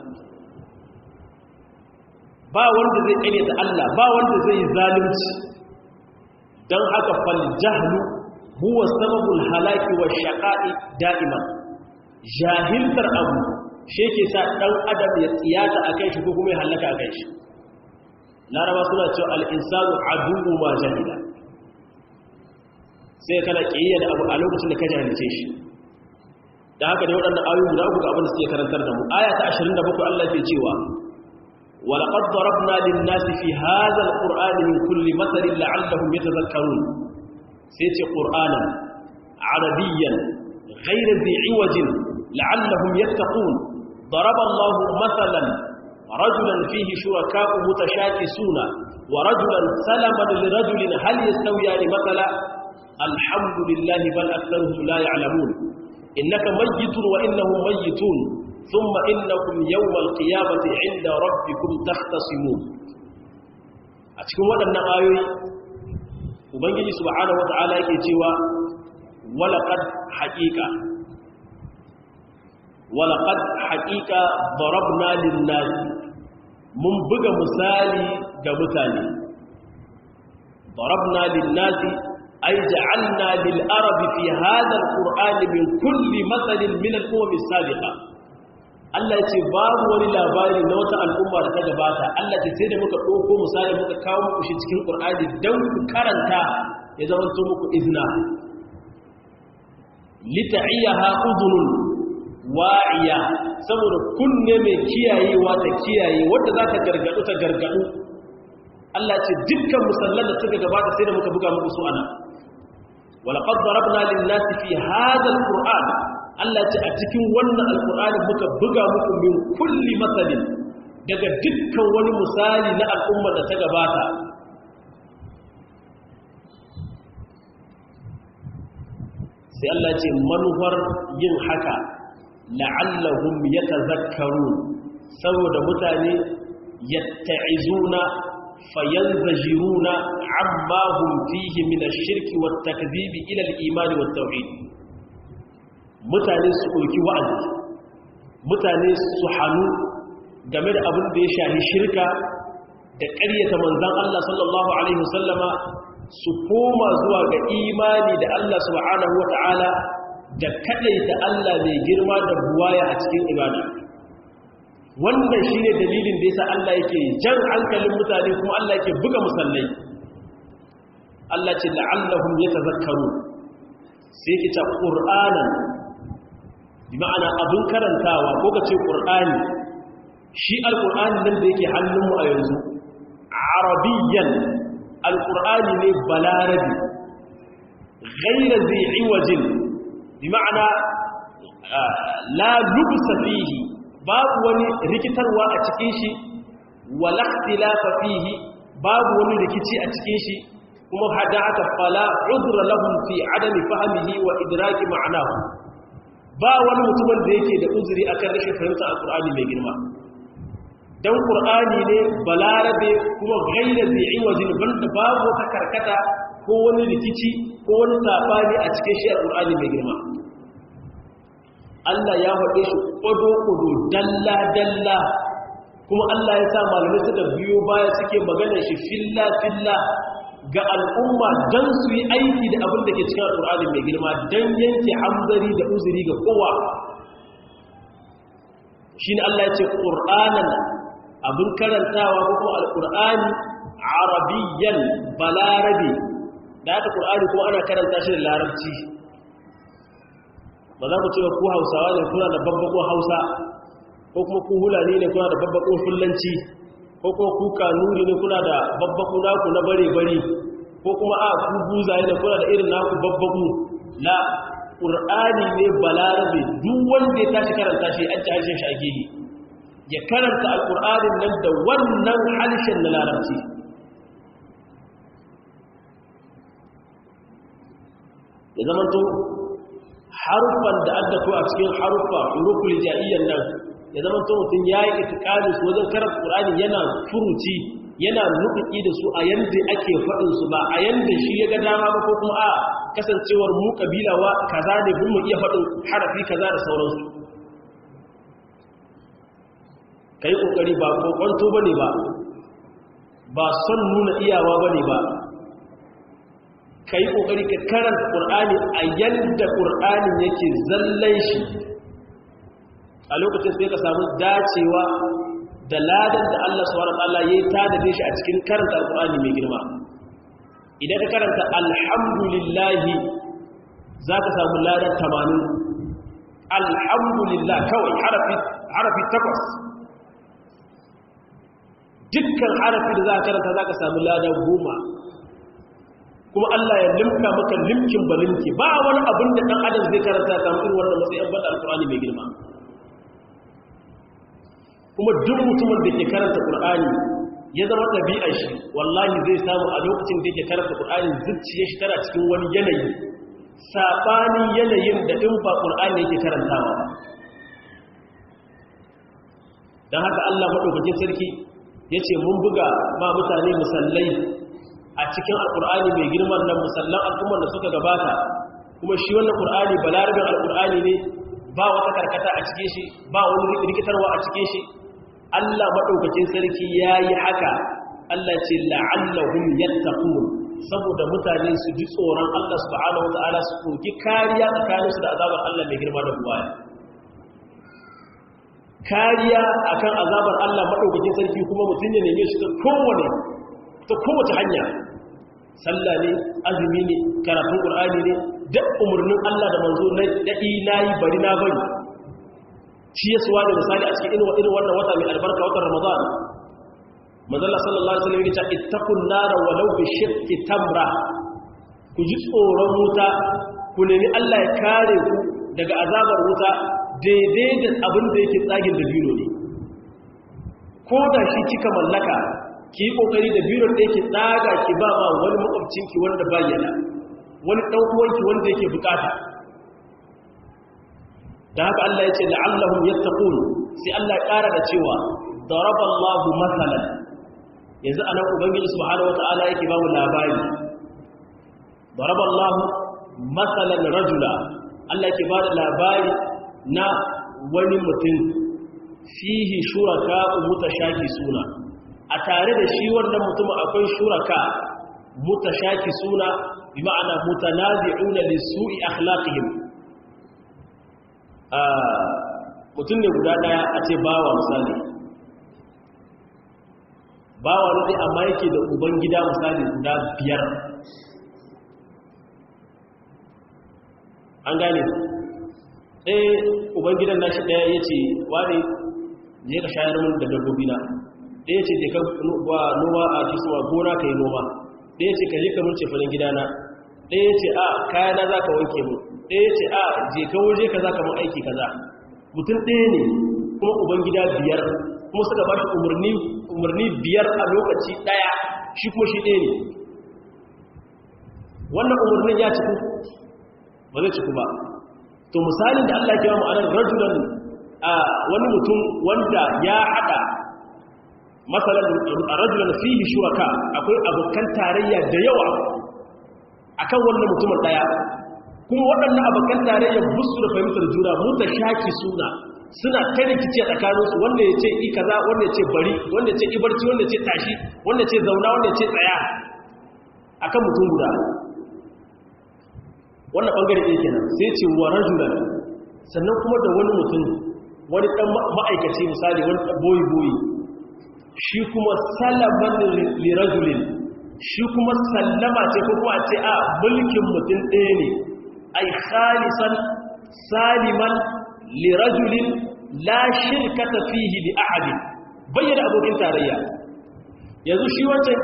ba wanda zai tsere ta Allah, ba wanda zai yi zalunci. Dan haka fal jahlu huwa sababul halaki wa shaqa'i da'iman. Jahiltar abu shi yake sa dan adam ya tsiyata akan shi ko kuma ya halaka akan shi. Laraba suna cewa al-insanu aduwwu ma jahila. Sai kana kiyaya da abu a lokacin da ka jahilce shi. Da haka dai waɗannan ayoyi guda uku ga abin da suke karantar da mu. Aya ta 27 Allah ke cewa wa laqad darabna lin-nasi fi hadha al-qur'ani min kulli mathalin la'allahum yatadhakkarun. sai ce ƙur'anan arabiyyan ghayra dhi iwajin la'allahum yattaqun. daraba Allahu mathalan rajulan fihi shuraka'u mutashakisuna wa rajulan salaman li rajulin hal yastawiyani mathala alhamdulillahi bal aktharuhum la ya'lamun. innaka mayyitun wa innahum mayyitun thumma innakum yawmal qiyamati 'inda rabbikum takhtasimun. a cikin waɗannan ayoyi ubangiji subhanahu wata'ala yake cewa walaqad haqiqa darabna lin-nas, mun buga misali ga mutane. darabna lin-nas ay ja'alna lil-arabi fi hadha al-qur'an min kulli mathalin min al-umam as-sabiqa. Allah ya ce babu wani labari na wata al'umma da ta gabata. Allah ce sai da muka ɗauko misali muka kawo muku shi cikin Qur'ani don ku karanta ya zama to muku izna. Lita'iyaha udhunun wa'iya, saboda kunne mai kiyayewa ta kiyaye, wanda za ta gargadu ta gargadu. Allah ce dukkan musallan da suka gabata sai da muka buga muku su ana. Walaqad darabna lin-nasi fi hadha al-Qur'an, Allah ce a cikin wannan alkur'ani muka buga muku min kulli matsalin, daga dukkan wani misali na al'ummar da ta gabata. sai Allah ce manufar yin haka la'allahum yatazakkarun, saboda mutane yatta'izuna fayanzajiruna amma hum fihi min ash-shirki wat-takdhibi ila al-iman wat-tauhid. mutane su ɗauki wa'azi, mutane su hannu game da abin da ya shahi shirka da ƙaryata manzan Allah sallallahu Alaihi wasallama, su koma zuwa ga imani da Allah subhanahu wa ta'ala da kaɗaita Allah mai girma da buwaya a cikin ibada. Wannan shi ne dalilin da ya sa Allah yake jan hankalin mutane kuma Allah yake buga musallai. Allah ce la'allahum yatazakkaru, sai ki ta ƙur'anan bi ma'ana abin karantawa, ko ka ce ƙur'ani. shi alƙur'ani nan da yake hannunmu a yanzu arabiyyan, alƙur'ani ne balarabi, ghayra zai iwajin, bi ma'ana la lubsa fihi, babu wani rikitarwa a cikin shi, wala ikhtilafa fihi, babu wani rikici a cikin shi, kuma hada aka fala udra lahum fi adami fahmihi wa idraki ma'anahu. ba wani mutumin da yake da uzuri akan rashin fahimtar alkur'ani mai girma. dan qur'ani ne balarabe kuma gaira zai iwajin, banda babu wata karkata ko wani rikici ko wani sabani a cikin shi alkur'ani mai girma. Allah ya faɗe shi ƙwado-ƙwado dalla-dalla kuma Allah ya sa malamai suka biyo baya suke magana shi filla-filla ga al'umma don su yi aiki da abin da ke cikin al'ur'ani mai girma don yanke hamzari da uzuri ga kowa. Shi ne Allah ya ce ƙur'anan abin karantawa ko kuma al'ur'ani arabiyyan balarabe da aka ƙur'ani kuma ana karanta shi da larabci. Ba za ku ce ku hausawa ne kuna da babbako hausa ko kuma ku hulani ne kuna da babbako fullanci ko kuma ku kanuri ne kuna da babbaku naku na bare-bare ko kuma ku buzaye ne kuna da irin naku babbaku la ƙur'ani ne balarabe duk wanda ya tashi karanta shi an ci harshen shi ake yi ya karanta alƙur'anin nan da wannan harshen na larabci. Ya zamanto haruffan da aka to a cikin haruffa huruful ja'iyyan nan ya zama to mutum yayi itikadi su wajen karanta Qur'ani yana furuci yana nufi da su a yanda ake faɗin su ba a yanda shi ya ga dama ba ko kuma a kasancewar mu kabilawa kaza ne bin mu iya faɗin harafi kaza da sauransu. Kai kokari ba kokonto bane ba son nuna iyawa bane ba kai kokari ka karanta Qur'ani a yanda Qur'ani yake zallan shi a lokacin sai ka samu dacewa da ladan da Allah subhanahu wataala yayi tanade shi a cikin karanta Qur'ani mai girma. Idan ka karanta alhamdulillah zaka samu ladan 80 alhamdulillah kawai harafi 8 dukkan harafi da zaka karanta zaka samu ladan 10 kuma Allah ya limka maka limkin balinki ba wani abin da dan adam zai karanta kamar irin wannan matsayin bada alqur'ani mai girma. Kuma duk mutumin da ke karanta qur'ani ya zama tabi'ar shi wallahi zai samu a lokacin da yake karanta qur'ani zuciyar shi tana cikin wani yanayi sabani yanayin da in ba qur'ani yake karantawa ba. Dan haka Allah madaukakin sarki yace mun buga ma mutane musallai a cikin alkur'ani mai girman nan musallan al'ummar da suka gabata kuma shi wannan qur'ani balarabin alkur'ani ne ba wata karkata a cikin shi ba wani rikitarwa a cikin shi. Allah madaukakin sarki yayi haka Allah ce la'allahum yattaqun saboda mutane su ji tsoron Allah subhanahu wataala su koki kariya tsakaninsu da azabar Allah mai girma da buwaya. Kariya akan azabar Allah madaukakin sarki kuma mutun ya neme shi ta kowace hanya, sallah ne, azumi ne, karatun qur'ani ne, duk umurnin Allah da manzo na dadi nayi bari na bari. Shi yasuwa da misali a cikin irin wannan wata mai albarka watan Ramadan. Manzo Allah sallallahu alaihi wasallam ya ce ittaqun nara walau bi shiqqi tamra. Ku ji tsoron wuta, ku nemi Allah ya kare ku daga azabar wuta daidai da abin da yake tsagin da biro ne. Ko da shi kika mallaka ki yi kokari da biro da yake tsaga ki ba wani makwabcinki wanda bayyana wani dan uwanki wanda yake bukata. Da haka Allah ya ce la'allahum yattaqun sai Allah ya ƙara da cewa daraballahu masalan. Yanzu anan ubangiji subhanahu wataala yake ba mu labari daraballahu masalan rajula. Allah yake ba da labari na wani mutum fihi shuraka mutashakisuna. A tare da shi wannan mutum akwai shuraka mutashakisuna bi ma'ana mutanazi'una li su'i akhlaqihim. Mutum ne guda daya a ce bawa misali, bawa ne amma yake da uban gida misali guda 5. An gane uban gidan nashi daya yace wani je ka shayar mun da dabbobi na, ɗaya ce je ka noma a kisuwa gona ka yi noma, ɗaya ce ka je ka mun cefanen gidana, ɗaya ce a kayana za ka wanke mu, ɗaya ce a je ka waje ka za ka mun aiki kaza. Mutum ɗaya ne kuma uban gida 5 kuma suka ba shi umarni 5 a lokaci ɗaya, shi kuma shi ɗaya ne. Wannan umarnin ya ciku ba zai ciku ba. To misalin da Allah ya kira mu anan rajulan wani mutum wanda ya hada masalan rajulan fihi shuraka, akwai abokan tarayya da yawa akan wannan mutumin daya. kuma waɗannan abokan tarayya busu da fahimtar juna mutashaki suna ta rikici a tsakaninsu, wanda ya ce i kaza, wanda ya ce bari, wanda ya ce i barci, wanda ya ce tashi, wanda ya ce zauna, wanda ya ce tsaya akan mutum guda. wannan bangare ɗaya kenan. Sai ce wa rajulan, sannan kuma da wani mutum, wani ɗan ma'aikaci misali, wani boyi shi kuma salaman lirajulin, shi kuma sallama ce ko kuma a ce a mulkin mutum ɗaya ne, ai khalisan saliman lirajulin la shirkata fihi li ahadin, bayyana abokin tarayya. Yanzu shi wancan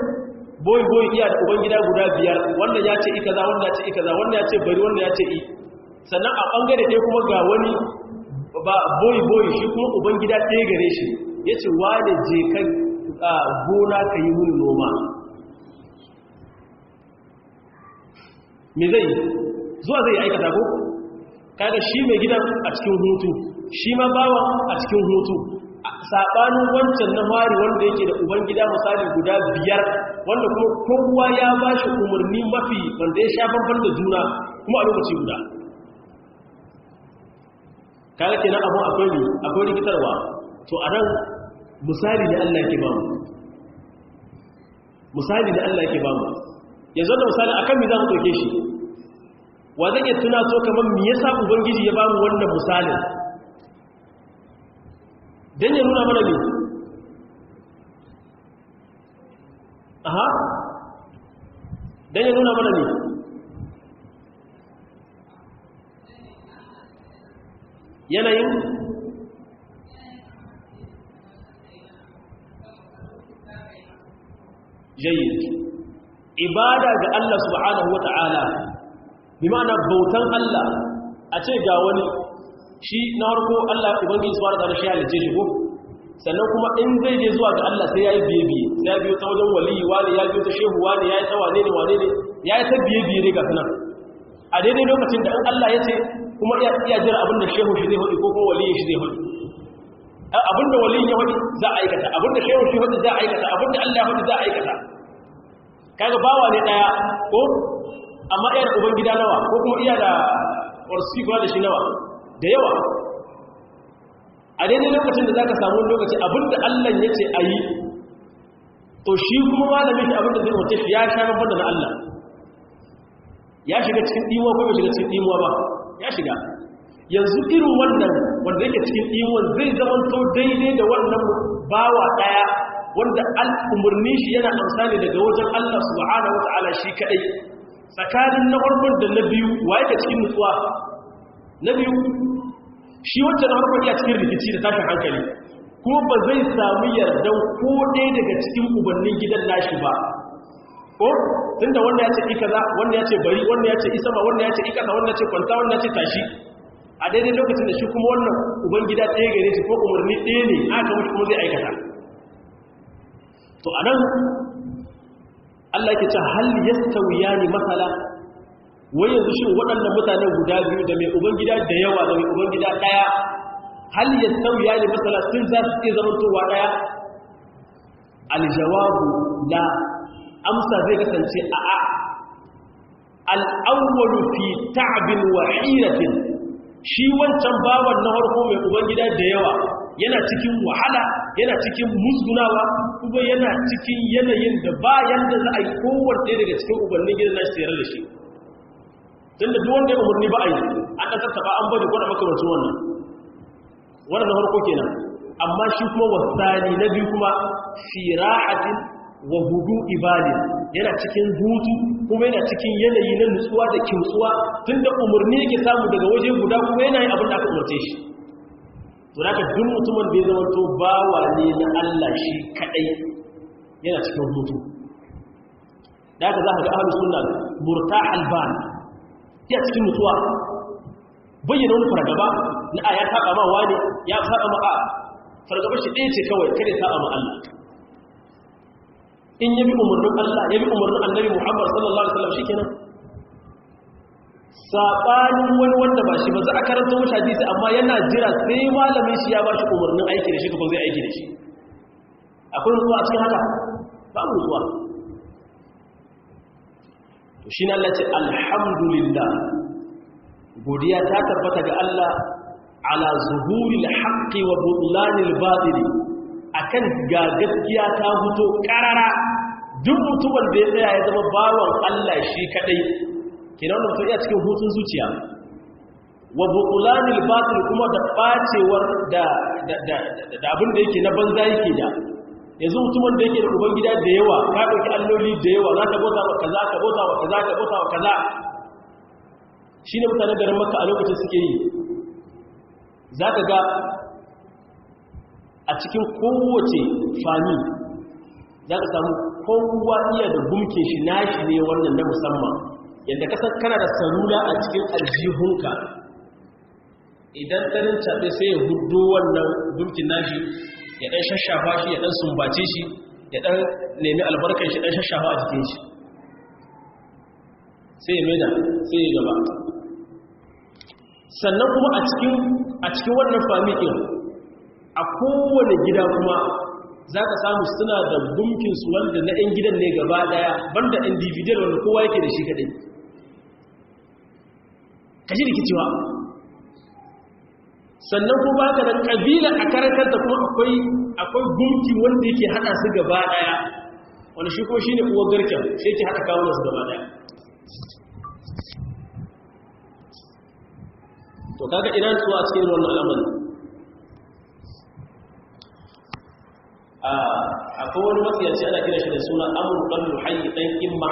boy iya da ubangida guda biyar, wannan ya ce ikaza, wannan ya ce ikaza, wannan ya ce bari, wannan ya ce i. Sannan a bangare ɗaya kuma ga wani ba boy shi kuma ubangida ɗaya gare shi, ya ce wane je kan gona ka yi muni noma. Me zai zuwa zai aikata ko? Kaga shi mai gidan a cikin hutu, shi ma bawan a cikin hutu, saɓanin wancan na mari wanda yake da ubangida misali guda biyar, wanda kuma kowa ya ba shi umarni mafi wanda ya sha babban da juna kuma a lokaci guda. Kaga kenan abun akwai rikitarwa. To a nan misali da Allah yake bamu, misali da Allah yake bamu. Yanzu da misali akan me za mu ɗauke shi? Wa zan iya tuna so kamar me yasa ubangiji ya bamu wannan misalin? Dan ya nuna mana ne. Aha. Dan ya nuna mana ne. Yanayin jayyid, ibada ga Allah subhanahu wata'ala, bi ma'ana bautan Allah. A ce ga wani shi na harko Allah ubangiji subhanahu wata'ala shi halice shi ko, sannan kuma in zai je zuwa ga Allah sai yayi biye sai ya biyo ta wajen waliyi wani, ya biyo ta shehu wani, yayi ta wane ne yayi ta biye ne ga sanan. A daidai lokacin da in Allah ya ce kuma iya jira abinda shehu shi zai hudu ko kuma waliyi shi zai hudu. Abinda waliyin ya hudu za a aikata, abinda shehu shi hudu za a aikata, abinda Allah ya hudu za a aikata. Kaga bawa ne daya ko, amma iya da ubangida nawa ko kuma iya da warsifa da shi nawa da yawa. A daidai lokacin da zaka samu lokaci abinda Allah ya ce ayi, to shi kuma malamin shi abinda zai wuce shi ya sha babban da Allah. Ya shiga cikin dimuwa ko bai shiga cikin dimuwa ba? Ya shiga. Yanzu irin wannan wanda yake cikin dimuwan zai zamanto daidai da wannan bawa daya wanda al'umurni shi yana amsani daga wajen Allah subhanahu wata'ala shi kadai. Tsakanin na farkon da na biyu wa yake cikin nutsuwa? Na biyu shi wancan na farkon ya cikin rikici da tashin hankali, kuma ba zai samu yardan ko ɗaya daga cikin ubannin gidan nashi ba. Ko tunda wanda ya ce ikaza, wanda ya ce bari, wanda ya ce isama, wanda ya ce ikasa, wanda ya ce kwanta, wanda ya ce tashi. A daidai lokacin da shi kuma wannan ubangida ɗaya gare shi ko umarni ɗaya ne aka mutu kuma zai aikata. To anan Allah yake cewa hal yastawiyani masala, wai yanzu shi waɗannan mutane guda biyu da mai ubangida da yawa da mai ubangida ɗaya, hal yastawiyani masala sun za su iya zamantowa ɗaya? Aljawabu la, amsa zai kasance a'a. Al'awwalu fi ta'bin wa hiratin, shi wancan bawan na harko mai ubangida da yawa yana cikin wahala, yana cikin musgunawa, kuma yana cikin yanayin da bayan da za a yi kowace daga cikin ubannin gidan nashi tsere da shi. Tunda duk wanda ya umarni ba a yi, an ɗan tattaba an bari gwada makamancin wannan na harko kenan. Amma shi kuma wasani na biyu kuma fi ra'atin wa hudu ibadin, yana cikin hutu kuma yana cikin yanayi na nutsuwa da kimtsuwa, tunda umarni yake samu daga waje guda kuma yana yin abin da aka umarce shi. To da ka duk mutumin da ya zama to bawa ne na Allah shi kadai yana cikin hutu. Da haka za ka ga ahlus sunna murtahal ban, ya cikin nutsuwa, bayyana wani fargaba na ya saba ma wani, ya saba ma a fargaba shi ɗaya ce kawai kada ya saba ma Allah. In yabi umarnin Allah, yabi umarnin Annabi Muhammad sallallahu alaihi wasallam shikenan. Sabanin wani wanda ba shi ba za a karanta mashi hadisi amma yana jira sai malamin shi ya ba shi umarnin aiki da shi ko zai aiki da shi. Akwai nutsuwa a cikin haka? Ba mu nutsuwa. To shi ne Allah ce alhamdulillah, godiya ta tabbata ga Allah ala zuhuril haqqi wa butlanil batil akan ga gaskiya ta fito karara duk mutumin da ya tsaya ya zama bawan Allah shi kadai kenan wannan mutum ya cikin hutun zuciya wa butlanil batil kuma da bacewar da abin da yake na banza yake da yanzu mutumin da yake da ubangida da yawa ka dauki alloli da yawa za ka bauta wa kaza ka bauta wa kaza ka bauta wa kaza shine mutanen garin Makka a lokacin suke yi zaka ga a cikin kowace fami zaka samu kowa iya da gumkin shi nashi ne wannan na musamman yadda kasar kana da salula a cikin aljihunka idan ɗanin caɓe sai ya hudu wannan gumkin nashi ya ɗan shashafa shi ya ɗan sumbace shi ya ɗan nemi albarkar shi ɗan shashafa a jikin shi sai ya maida sai ya gaba sannan kuma a cikin wannan famikin a kowane gida kuma za ka samu suna da gumkinsu wanda na 'yan gidan ne gaba ɗaya banda individual wanda kowa yake da shi kaɗai kashi rikicewa sannan kuma haka da ƙabila a karantarta kuma akwai gumki wanda yake haɗa su gaba ɗaya wanda shi kuma shi ne uwar garken shi yake haɗa kawo su gaba ɗaya to kaga ina tsuwa a cikin wannan al'amari akwai wani matsiyaci ana kira shi da suna amur ɗan luhayi ɗan imma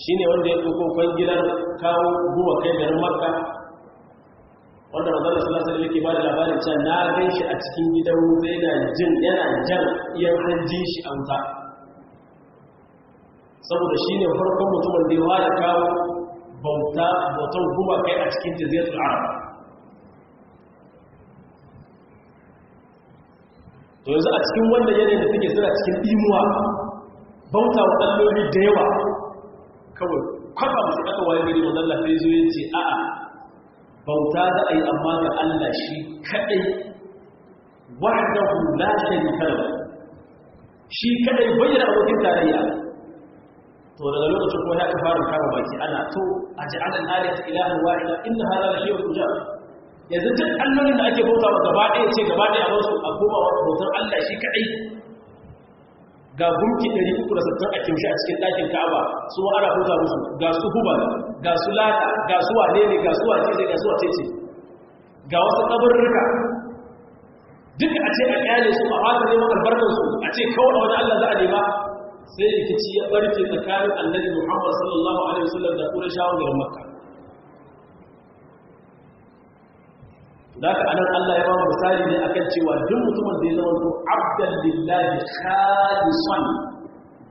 shi ne wanda ya ɗauko kwangilar kawo guwa kai garin Makka wanda manzon sallallahu alaihi yake ba da labarin cewa na gan shi a cikin gidan wuta yana jan iyan hanjin shi a wuta saboda shi ne farkon mutumin da ya ware kawo bautan guba kai a cikin jaziratul arab to yanzu a cikin wanda yanayin da suke suna cikin imuwa bauta wa alloli da yawa kawai kwaba musu aka waye gari manzon Allah sai zo yace a'a bauta da ai amma ga Allah shi kadai wahdahu la sharika lahu shi kadai bayyana abokin tarayya to daga lokacin kuma ya ka fara kama baki ana to aj'ala al-alihata ilahan wahida inna hadha la shay'un ujab yanzu duk allolin da ake bauta wa gaba ɗaya ce gaba ɗaya a wasu a koma wa bautar Allah shi kadai ga gunki 360 a kimshi a cikin ɗakin Ka'aba su ana bauta musu ga su Hubal ga su Lata ga su wane ne ga su wace ce ga su wace ce ga wasu kaburruka duka a ce a kyale su a fara neman albarkar su a ce kawai wani Allah za a nema sai rikici ya barke tsakanin Annabi Muhammad sallallahu alaihi wasallam da Qurayshawan garin Makka da ka anan Allah ya ba mu misali ne akan cewa duk mutumin da ya zama to abdan lillahi khalisan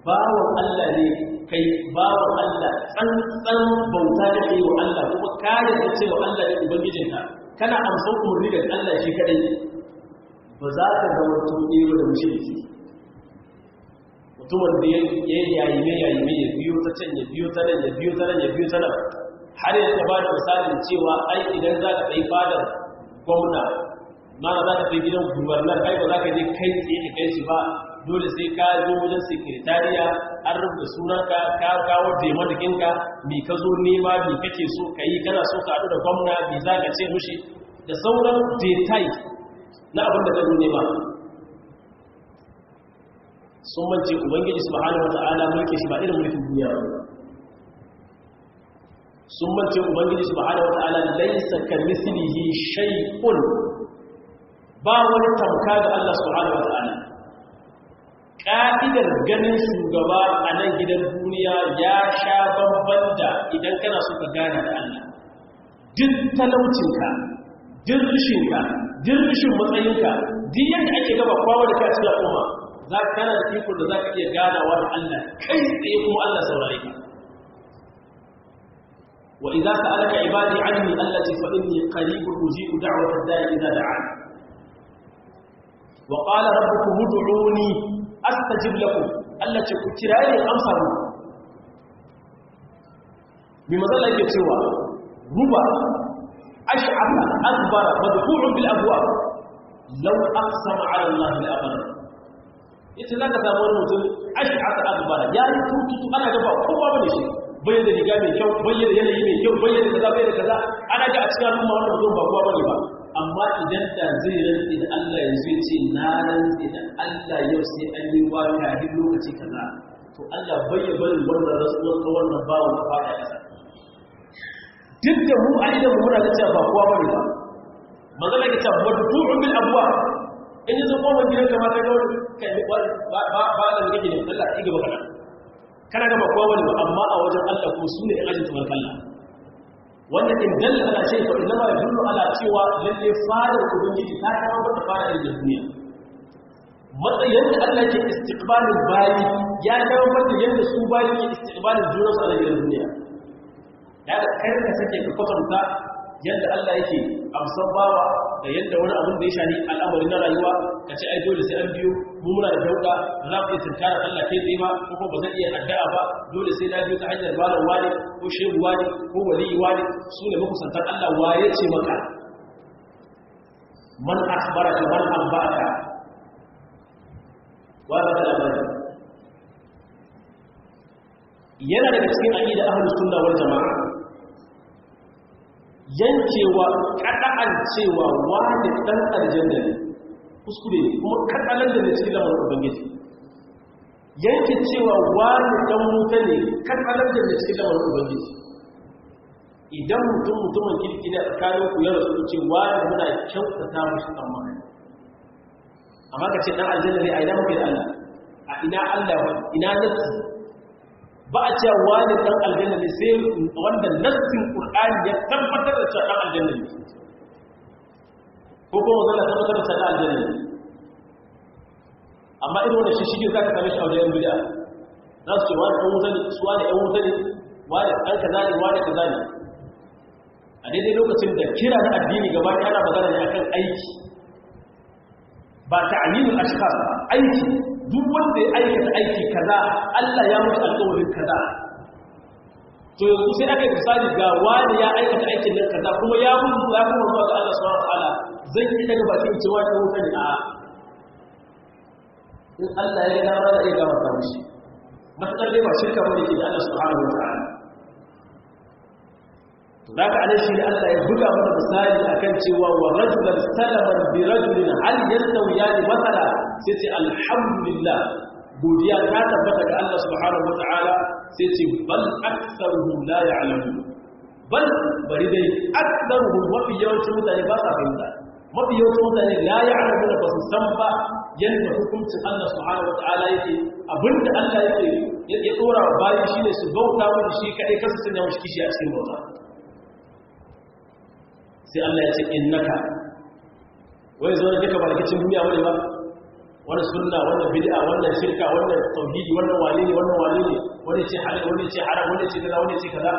bawon Allah ne kai bawon Allah tsantsan bauta da kai wa Allah kuma ka yarda cewa Allah ne ubangijinka kana amsa umarni da Allah shi kadai ba za ka zama to ɗaya da mushriki mutumin da ya yayi ne ya biyo ta can ya biyo ta nan ya biyo ta nan ya biyo ta nan har ya ba da misalin cewa ai idan za ka kai fadar gwamna mana za ka fi gidan gubernar kai ba za ka je kai tsaye ka kai shi ba dole sai ka zo wajen sekretariya an rubuta sunanka ka kawo taimakakinka mi ka zo nema mi kake so ka yi kana so ka haɗu da gwamna mi za ka ce mushi da sauran detail na abin da ka zo nema sun mance ubangiji subhanahu wata'ala mulki shi ba irin mulkin duniya ba sun mance ubangiji subhanahu wata'ala laysa kamithlihi shay'un ba wani tamka ga Allah subhanahu wata'ala ka'idar ganin shugaba a nan gidan duniya ya sha bamban da idan kana so ka gane da Allah duk talaucinka duk rishinka duk rishin matsayinka duk yadda ake gaba kwawa da ka cikin al'umma za ka kana da ikon da za ka iya ganawa da Allah kai tsaye kuma Allah saurare ka وإذا سألك عبادي عني التي فإني قريب أجيب دعوة الداعي إذا دعاني وقال ربكم ادعوني أستجب لكم التي كتراني أمسر بمثل يكتوى ربا أشعث أكبر مدفوع بالأبواب لو أقسم على الله لأبدا yace zaka samu wani mutum ash'ata akbar ya yi tututu ana gaba kowa bane shi bai da riga mai kyau, bai da yanayi mai kyau, bai da kaza, bai da kaza, ana ga a cikin al'umma wannan mutum ba kowa bane ba. Amma idan da zai rantsi da Allah yanzu ya ce na rantsi da Allah yau sai an yi wa kafin lokaci kaza, to Allah bai ya bari wannan rasuwar ta wannan bawan ta fada kasa. Duk da mu a idan muna da cewa ba kowa bane ba. Magana ke cewa waddu'un bil abwa. In yi zuwa gidan ka mata ga kai ba da kake ne Allah ya gaba kana. Kana ga ba kowa bane ba, amma a wajen Allah ko su ne ajin tabarkalla. Wannan in dalla ala shay fa inna ma yadullu ala cewa lalle fadar ubangiji ta kawo mata fara da duniya. Matsayin da Allah ke istiqbalin bayi ya kawo mata yadda su bayi ke istiqbalin junansu a duniya. Ya da kai ne sake ka kwatanta yadda Allah yake amsan bawa da yadda wani abin da ya shani al'amarin na rayuwa ka ce ai dole sai an biyo mu muna da dauka za ku iya tunkarar Allah kai tsaye ba ko ba zan iya addu'a ba dole sai na biyo ta hanyar malam wani ko shehu wani ko waliyi wani su ne makusantar Allah waye ce maka man akhbaraka man anba'aka wa ba da labari yana daga cikin aqida ahlus sunna wal jamaa yankewa kada'an cewa wani dan aljanna ne kuskure kuma kadalan da ne cikin lamarin ubangiji yanke cewa wani dan wuta ne kadalan da ne cikin lamarin ubangiji idan mutumin kirki ne tsakanin ku ya rasu ce wani muna kyautata mushi tsammani amma ka ce dan aljanna ne a ina muke da Allah a ina Allah ba ina nasu ba a cewa wani ɗan aljanna ne sai wanda nassin ƙur'ani ya tabbatar da cewa ɗan aljanna ne ko kuma zana tabbatar da cewa ɗan aljanna ne amma irin wanda shi za ka same shi a wajen bid'a za su ce wani ɗan wuta ne su wani ɗan wuta ne wani ɗan kaza ne wani kaza ne a daidai lokacin da kira na addini gaba ɗaya ana magana ne akan aiki ba ta'amilul ashkhas aiki duk wanda ya aikata aiki kaza Allah ya mutu alƙawarin kaza to yanzu sai aka yi misali ga wani ya aikata aikin nan kaza kuma ya mutu ya kuma zuwa ga Allah subhanahu wataala zan yi daga bakin cewa ta wuta ne a in Allah ya gama da iya gama ta mishi matakar dai ba shirka bane ke da Allah subhanahu wataala to da ka alai shi ne Allah ya buga mana misali akan cewa wa rajulan salaman bi rajulin hal yastawiyani mathala sai ce alhamdulillah godiya ta tabbata ga Allah subhanahu wataala sai ce bal aktharuhum la ya'lamun bal bari dai aktharuhum mafi yawancin mutane ba sa fahimta mafi yawancin mutane la ya'lamun ba su san ba yanda hukuncin Allah subhanahu wataala yake abinda Allah yake ya dora wa bayi shine su bauta wa shi kadai kasu sanya mishi kishi a cikin bauta sai Allah ya ce innaka wai zo da duka barkacin duniya wani ba wani sunna wannan bid'a wannan shirka wannan tauhidi wannan wali ne wannan wali ne wani ce halal wani ce haram wani ce kaza wani ce kaza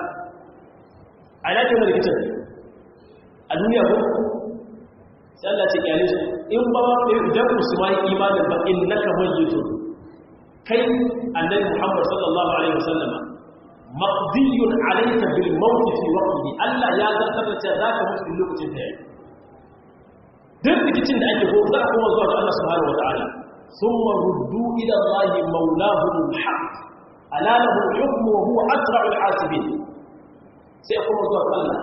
a ina ce barkacin a duniya ko sai Allah ce kyale su in ba idan musulmai imanin ba innaka mayyitun kai annabi Muhammad sallallahu alaihi wasallam maqdiyun alayka bil maut fi waqtihi Allah ya zartar da cewa zaka mutu lokacin da yake duk rikicin da ake ko za a kuma zuwa ga Allah subhanahu wataala thumma ruddu ila Allah mawlahum alhaq ala lahu alhukmu wa huwa asra'ul hasibin sai kuma zuwa ga Allah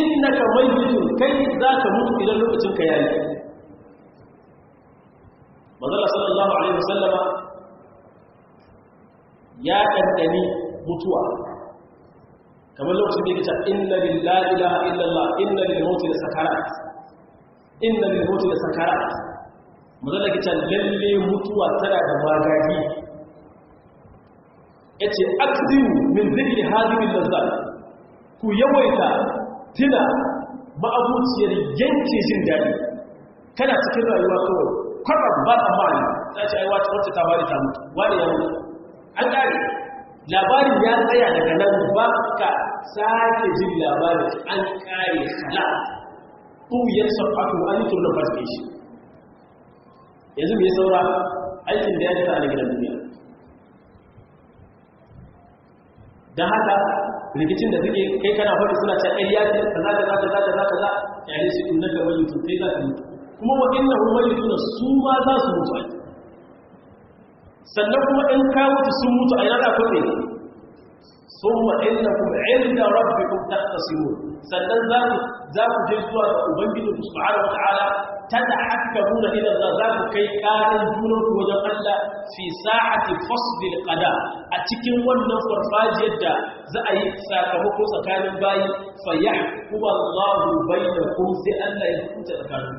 innaka mayyitun kai zaka mutu idan lokacin ka yayi manzo sallallahu alaihi wasallam ya kaddani mutuwa kamar lokacin da yake cewa inna lillahi ilaha illallah inna lil mauti sakarat inna lil mauti sakarat manzo da yake cewa lalle mutuwa tana da magagi yace akdiru min dhikri hadhihi al-lazzat ku yawaita tuna ma'abuciyar yanke jin dadi kana cikin rayuwa kawai kwarar ba tsammani ta ce ai wacce ta bari ta mutu wani ya mutu an kare labarin ya tsaya daga nan ba ka sake jin labarin an kare hala ƙuyar safatu an yi turnar fasike shi yanzu mai saura aikin da ya jira a gidan duniya don haka rikicin da suke kai kana faɗi suna ce ƙarya ce kaza ya ne su inda ga wani mutum kai za ka mutu kuma waɗanda wani tuna su ma za su mutu a sannan kuma in ka mutu sun mutu a yana za kwaɗe summa innakum 'inda rabbikum tahtasimun sannan za ku je zuwa ga ubangiji subhanahu wataala tadahakkamuna ila Allah za ku kai karin junan ku wajen Allah fi sa'ati fasl qada a cikin wannan farfajiyar da za a yi sakamako tsakanin bayi fa yahkum Allahu bainakum sai Allah ya hukunta tsakanin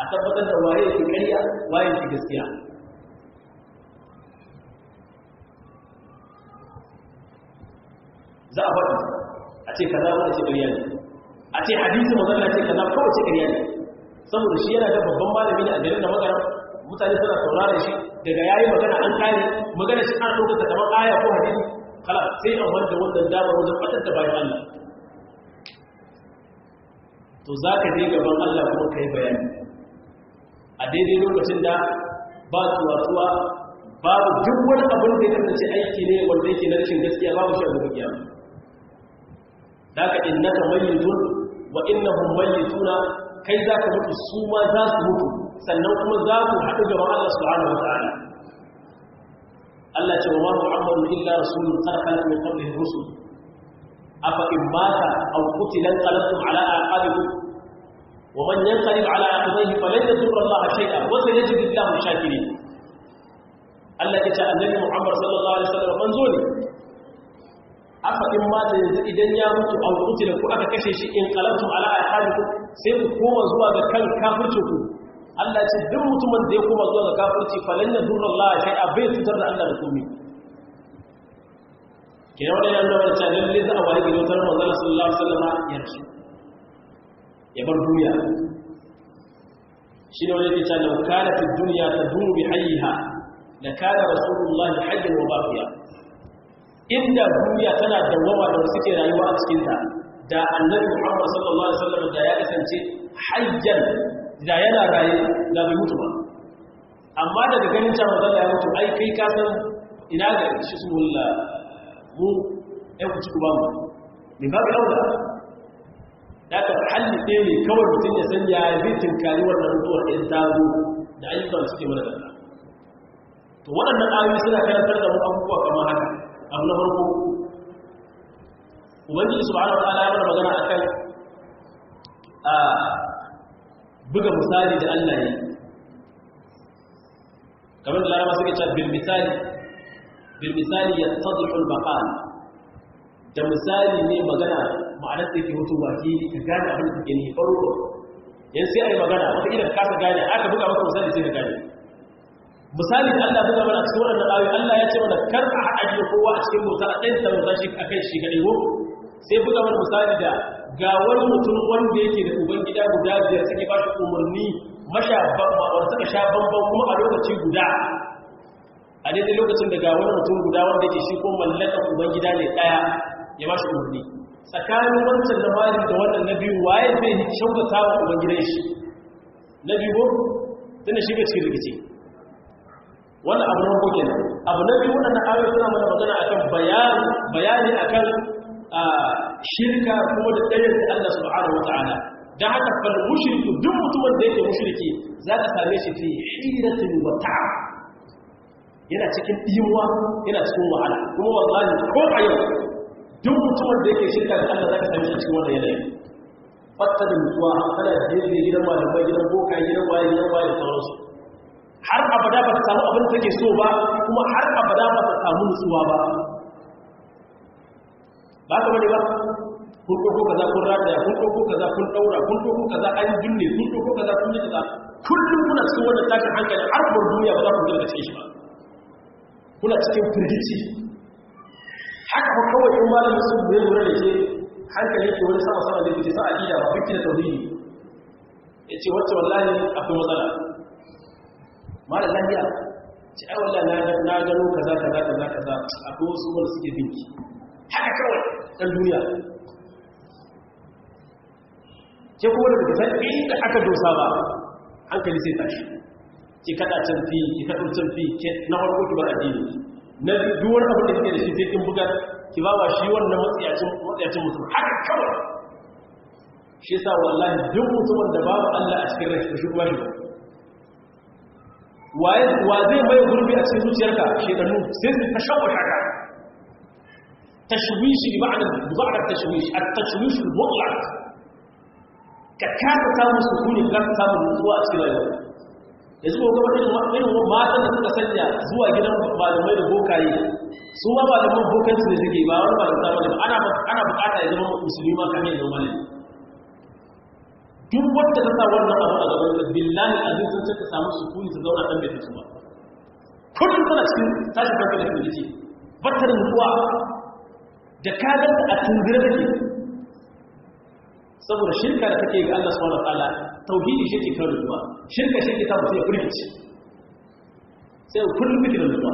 a tabbatar da waye ke ƙarya waye ke gaskiya za a faɗi a ce kaza wanda ce ƙarya ne a ce hadisi mazalla ce kaza kawai ce ƙarya ne saboda shi yana da babban malami ne a garin da magana mutane suna saurara shi daga yayi magana an kare magana shi an ɗauka kamar aya ko hadisi kala sai an wanda wannan damar wajen fatar da bayan Allah to za ka je gaban Allah kuma kai bayani a daidai lokacin da ba tuwa babu duk wani abin da ya kasance aiki ne wanda yake na rashin gaskiya babu shi a gaban kiyama daga innaka mayyitun wa innahum mayyituna kai zaka mutu su ma za su mutu sannan kuma za ku haɗu gaban Allah subhanahu wataala Allah ce wa Muhammadu illa rasulun qad khalat min qablihi rusul afa in mata aw qutila qalabtum ala aqabikum wa man yanqalib ala aqibihi falan yadurra Allah shay'an wa sayajidu Allahu shakirin Allah ya ce annabi Muhammad sallallahu alaihi wasallam manzo ne afa in mata yanzu idan ya mutu aw qutila ku aka kashe shi in qalabtum ala aqabikum sai ku koma zuwa ga kan kafirci ku Allah ce duk mutumin da ya koma zuwa ga kafirci falan yadurra Allah shay'a bai tutar da Allah da komai kenan wannan yana nuna cewa lalle za a waye gidan manzo sallallahu alaihi wasallam ya rasu ya bar duniya shine wanda yake cewa law kanat ad-dunya tadumu bi hayyiha la kana rasulullahi hayyan wa baqiya inda duniya tana dawama da suke rayuwa a cikin ta da annabi Muhammad sallallahu alaihi wasallam da ya kasance hayyan da yana raye da bai mutu ba amma daga ganin cewa manzo ya mutu ai kai ka san ina ga shi sunnah mu ɗan ku ci ku ba mu min babu aula da ka halli ɗaya ne kawai mutum ya san ya zai tinkari wannan mutuwar ɗin tazo da ayyukan suke mana da to waɗannan ayoyi suna karantar da mu abubuwa kamar haka abu na farko ubangiji subhanahu wa ta'ala ya mana magana akan buga misali da Allah ya yi kamar da laraba suke cewa bil misali yattadhihu al maqal da misali ne magana ma'anar da ke mutu baki ka gane abin da take ni farko yan sai ai magana wata idan ka gane aka buga maka misali sai ka gane misali da Allah buga mana cikin wannan ayoyi Allah ya ce mana kar a haɗa da kowa a cikin mota a ɗan ta shi akan shi kadai ko sai buga mana misali da ga wani mutum wanda yake da ubangida guda biyar suke ba shi umarni mashabban wanda suka sha bamban kuma a lokaci guda a daidai lokacin da ga wani mutum guda wanda yake shi ko mallakan ubangida ne ɗaya ya ba shi umarni tsakanin wancan na bari da wannan na biyu waye zai kyautata wa ubangidan shi na biyu ko tunda shi bai cikin rikici wannan abu na farko kenan abu na biyu wannan ayoyi suna mana magana akan bayani akan shirka kuma da ɗayar da Allah subhanahu wata'ala dan haka fal mushriku duk mutumin da yake mushriki zaka same shi fi hiratin wa ta'ab yana cikin dimuwa yana cikin wahala kuma wallahi ko a yau duk mutumin da yake shirka da Allah zaka same shi cikin wannan yanayi fatta da mutuwa kana da gidan malamai gidan boka gidan waye sauransu har abada ba ta samu abin da take so ba kuma har abada ba ta samu nutsuwa ba ba ka bane ba kun ɗauko kaza kun rataya kun ɗauko kaza kun ɗaura kun ɗauko kaza an binne kun ɗauko kaza kun yi kaza kullum kuna cikin wannan tashin hankali har kuma duniya ba za ku gina cikin shi ba kuna cikin firgici haka ba kawai in malamin sun bai lura da ke hankali ke wani sama sama da ke sa aƙida ba biki da tauhidi ya ce wacce wallahi akwai matsala malam lafiya ce ai wallahi na gano kaza akwai wasu wanda suke binki haka kawai ɗan duniya ke kuma da daga san inda aka dosa ba hankali sai tashi ki kada can fi ki kada can fi ke na farko ki bar addini na duwar abin da kike da shi sai kin buga ki ba wa shi wannan matsayacin mutum haka kawai shi yasa wallahi duk mutumin da babu Allah a cikin rai shi kuma shi wa zai mai gurbi a cikin zuciyarka shedanu sai su ta shawwa shaka tashwishi bi ma'ana tashwish at-tashwish al-mutlaq ka kasa samun sukuni ka kasa samun nutsuwa a cikin rayuwa yanzu ko ga irin matan da suka sanya zuwa gidan malamai da bokaye su ma malaman bokanci ne suke ba wani malamta bane ana bukata ya zama musulmi ma kamar yadda malami duk wanda ta sa wannan abu a gaban da billahi azim sun ce ta samu sukuni ta zauna dan bai tasu ba kullum tana cikin tashin hankali da kike batta da nutsuwa da ka ganta a tunzire take saboda shirka da take ga Allah subhanahu wataala tauhidi shi ke kawo nutsuwa shirka shi ke sa mutum ya furgice sai kullum kike da nutsuwa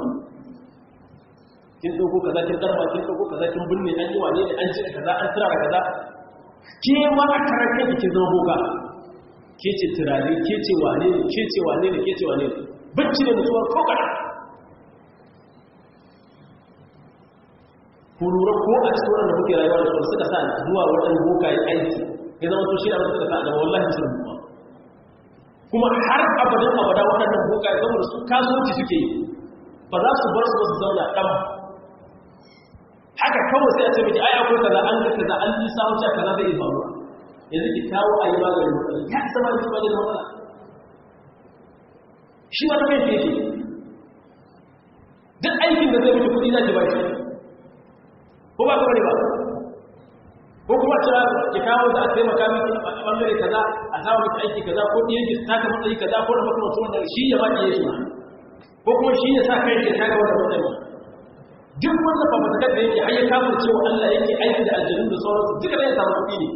kin dauko kaza kin darba kin dauko kaza kin binne an yi wane ne an ci kaza an tura da kaza ke ma a karan kai kin zama boka ke ce turare ke ce wane ne ke ce wane ne ke ce wane ne bacci da nutsuwa ko kada ku lura ko a cikin wannan da kuke rayuwa da su suka sa zuwa wajen boka yi aiki ya zama to shi da suka sa da wallahi musulmi ba kuma har abadan abada waɗannan boka ya zama da su kasuwanci suke yi ba za su bar su zauna ɗan haka kawai sai a ce miki ai akwai kaza an ga kaza an yi samu cewa kaza zai faru yanzu ki kawo a yi maganin matsala ya zama ki maganin matsala shi ma ta kai yake duk aikin da zai miki kuɗi za ki ba shi ko ba ka bane ba ko kuma cewa ki kawo da a taimaka miki a ɓangare kaza a samu miki aiki kaza ko ɗiyan ki ta ka matsayi kaza ko da makamantu wanda shi ya ba ki yi shi ko kuma shi ya sa kai ke ta ga wanda matsayi duk wanda ba mata da yake har ya kafin cewa Allah yake aiki da aljanu da sauransu duka da ya samu kuɗi ne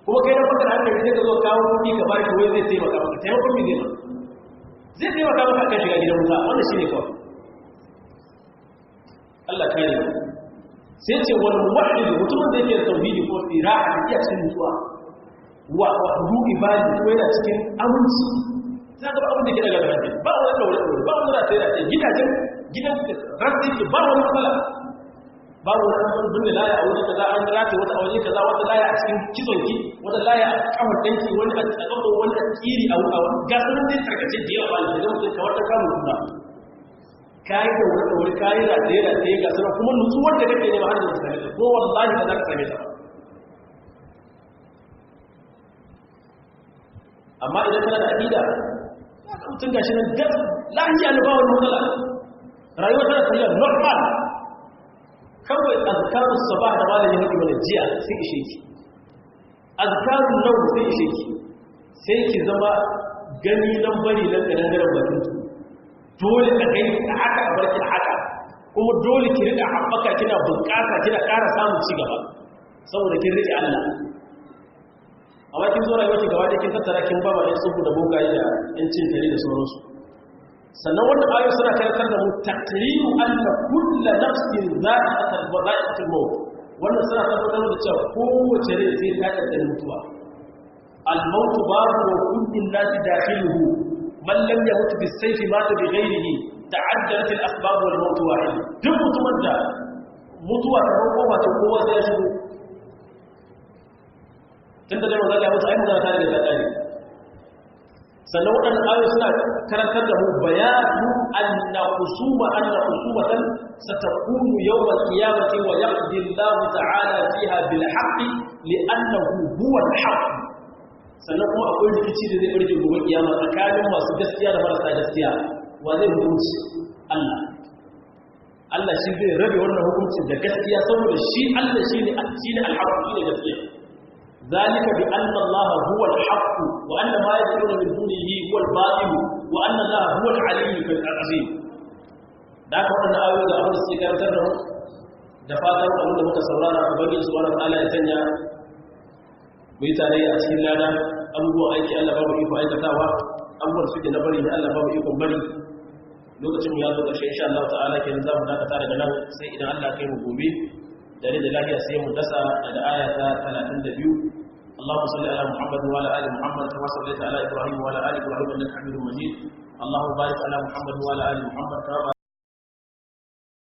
kuma kai da baka da hankali sai ka zo kawo kuɗi ka bari wai zai taimaka maka taimakon me zai taimaka maka akan shiga gidan wuta wannan shine kawai Allah kare mu sai ce wal muwahhid mutumin da yake da tauhidi ko ira'a da iya cikin nutsuwa wa du ibadi ko yana cikin aminci za ka ba abin da ke daga gaba ba wani daure ba wani da sai gidan rantsi ke ba wani matsala ba wani abin da laya a wani kaza an rata wata a wani kaza wata laya a cikin kizonki wata laya a kamar danki wani a tsakon wani a tsiri a wani gasunan dai tarkace da yawa da zama sai kawar ta kamun kuma kayi da wani kayi rataye gasunan kuma nutsuwar da kake nema har da wasu kare ko wallahi ba za ka same ta ba amma idan kana da aƙida za ka mutum gashi nan gas lahiya na ba wani matsala rayuwa tana tafiya normal kawai azkarun sabah da malami haɗi wani jiya sai ishe ki azkarun nau sai ishe ki sai ki zama gani nan bari nan da dangaren bakin tu dole ka gani a haka a barki a haka kuma dole ki riƙa haɓaka kina bunƙasa kina ƙara samun ci gaba saboda kin riƙe Allah amma kin zo rayuwa ki gaba da kin tattara kin ba ɗan tsubu da bogaye da ƴan cin tare da sauransu sannan wannan ayoyi suna karantar da mu taqriru anna kullu nafsin za'iqatul maut wannan suna tabbatar da cewa kowace rai sai ta da mutuwa al-maut babu wa kullu an-nas dakhiluhu man lam yamut bis-sayfi mata bi ghayrihi ta'addadat al-asbab wal maut wahid duk mutumin da mutuwa ta kowa ta kowa sai ya shigo tunda da manzo Allah mutu ai magana ta daga tsari sannan waɗannan ayoyi suna karantar da mu bayanu anna khusumatan satakunu yawm al-qiyamati wa yaqdi Allah ta'ala fiha bil haqqi li'annahu huwa al-haqq sannan kuma akwai rikici da zai barke gobe kiyama tsakanin masu gaskiya da marasa gaskiya wa zai hukunci Allah shi zai rabe wannan hukuncin da gaskiya saboda shi Allah shine al-haqq shine gaskiya ذلك بأن الله هو الحق وأن ما يدعون من دونه هو الباطل وأن الله هو العلي العظيم da ka wannan ayoyi da abin da suke karantar da mu da fatan abin da muka saurara ubangiji subhanahu wataala ya sanya mu yi tare a cikin lada abubuwan aiki Allah babu iko aikatawa abubuwan da suke na bari da Allah babu iko bari lokacin mu ya zo ƙarshe insha Allah ta'ala kenan za mu dakata daga nan sai idan Allah kai mu gobe dare da lafiya sai mu dasa daga aya ta 32 اللهم صل على محمد وعلى ال محمد كما صليت على ابراهيم وعلى ال ابراهيم انك حميد مجيد اللهم بارك على محمد وعلى ال محمد كما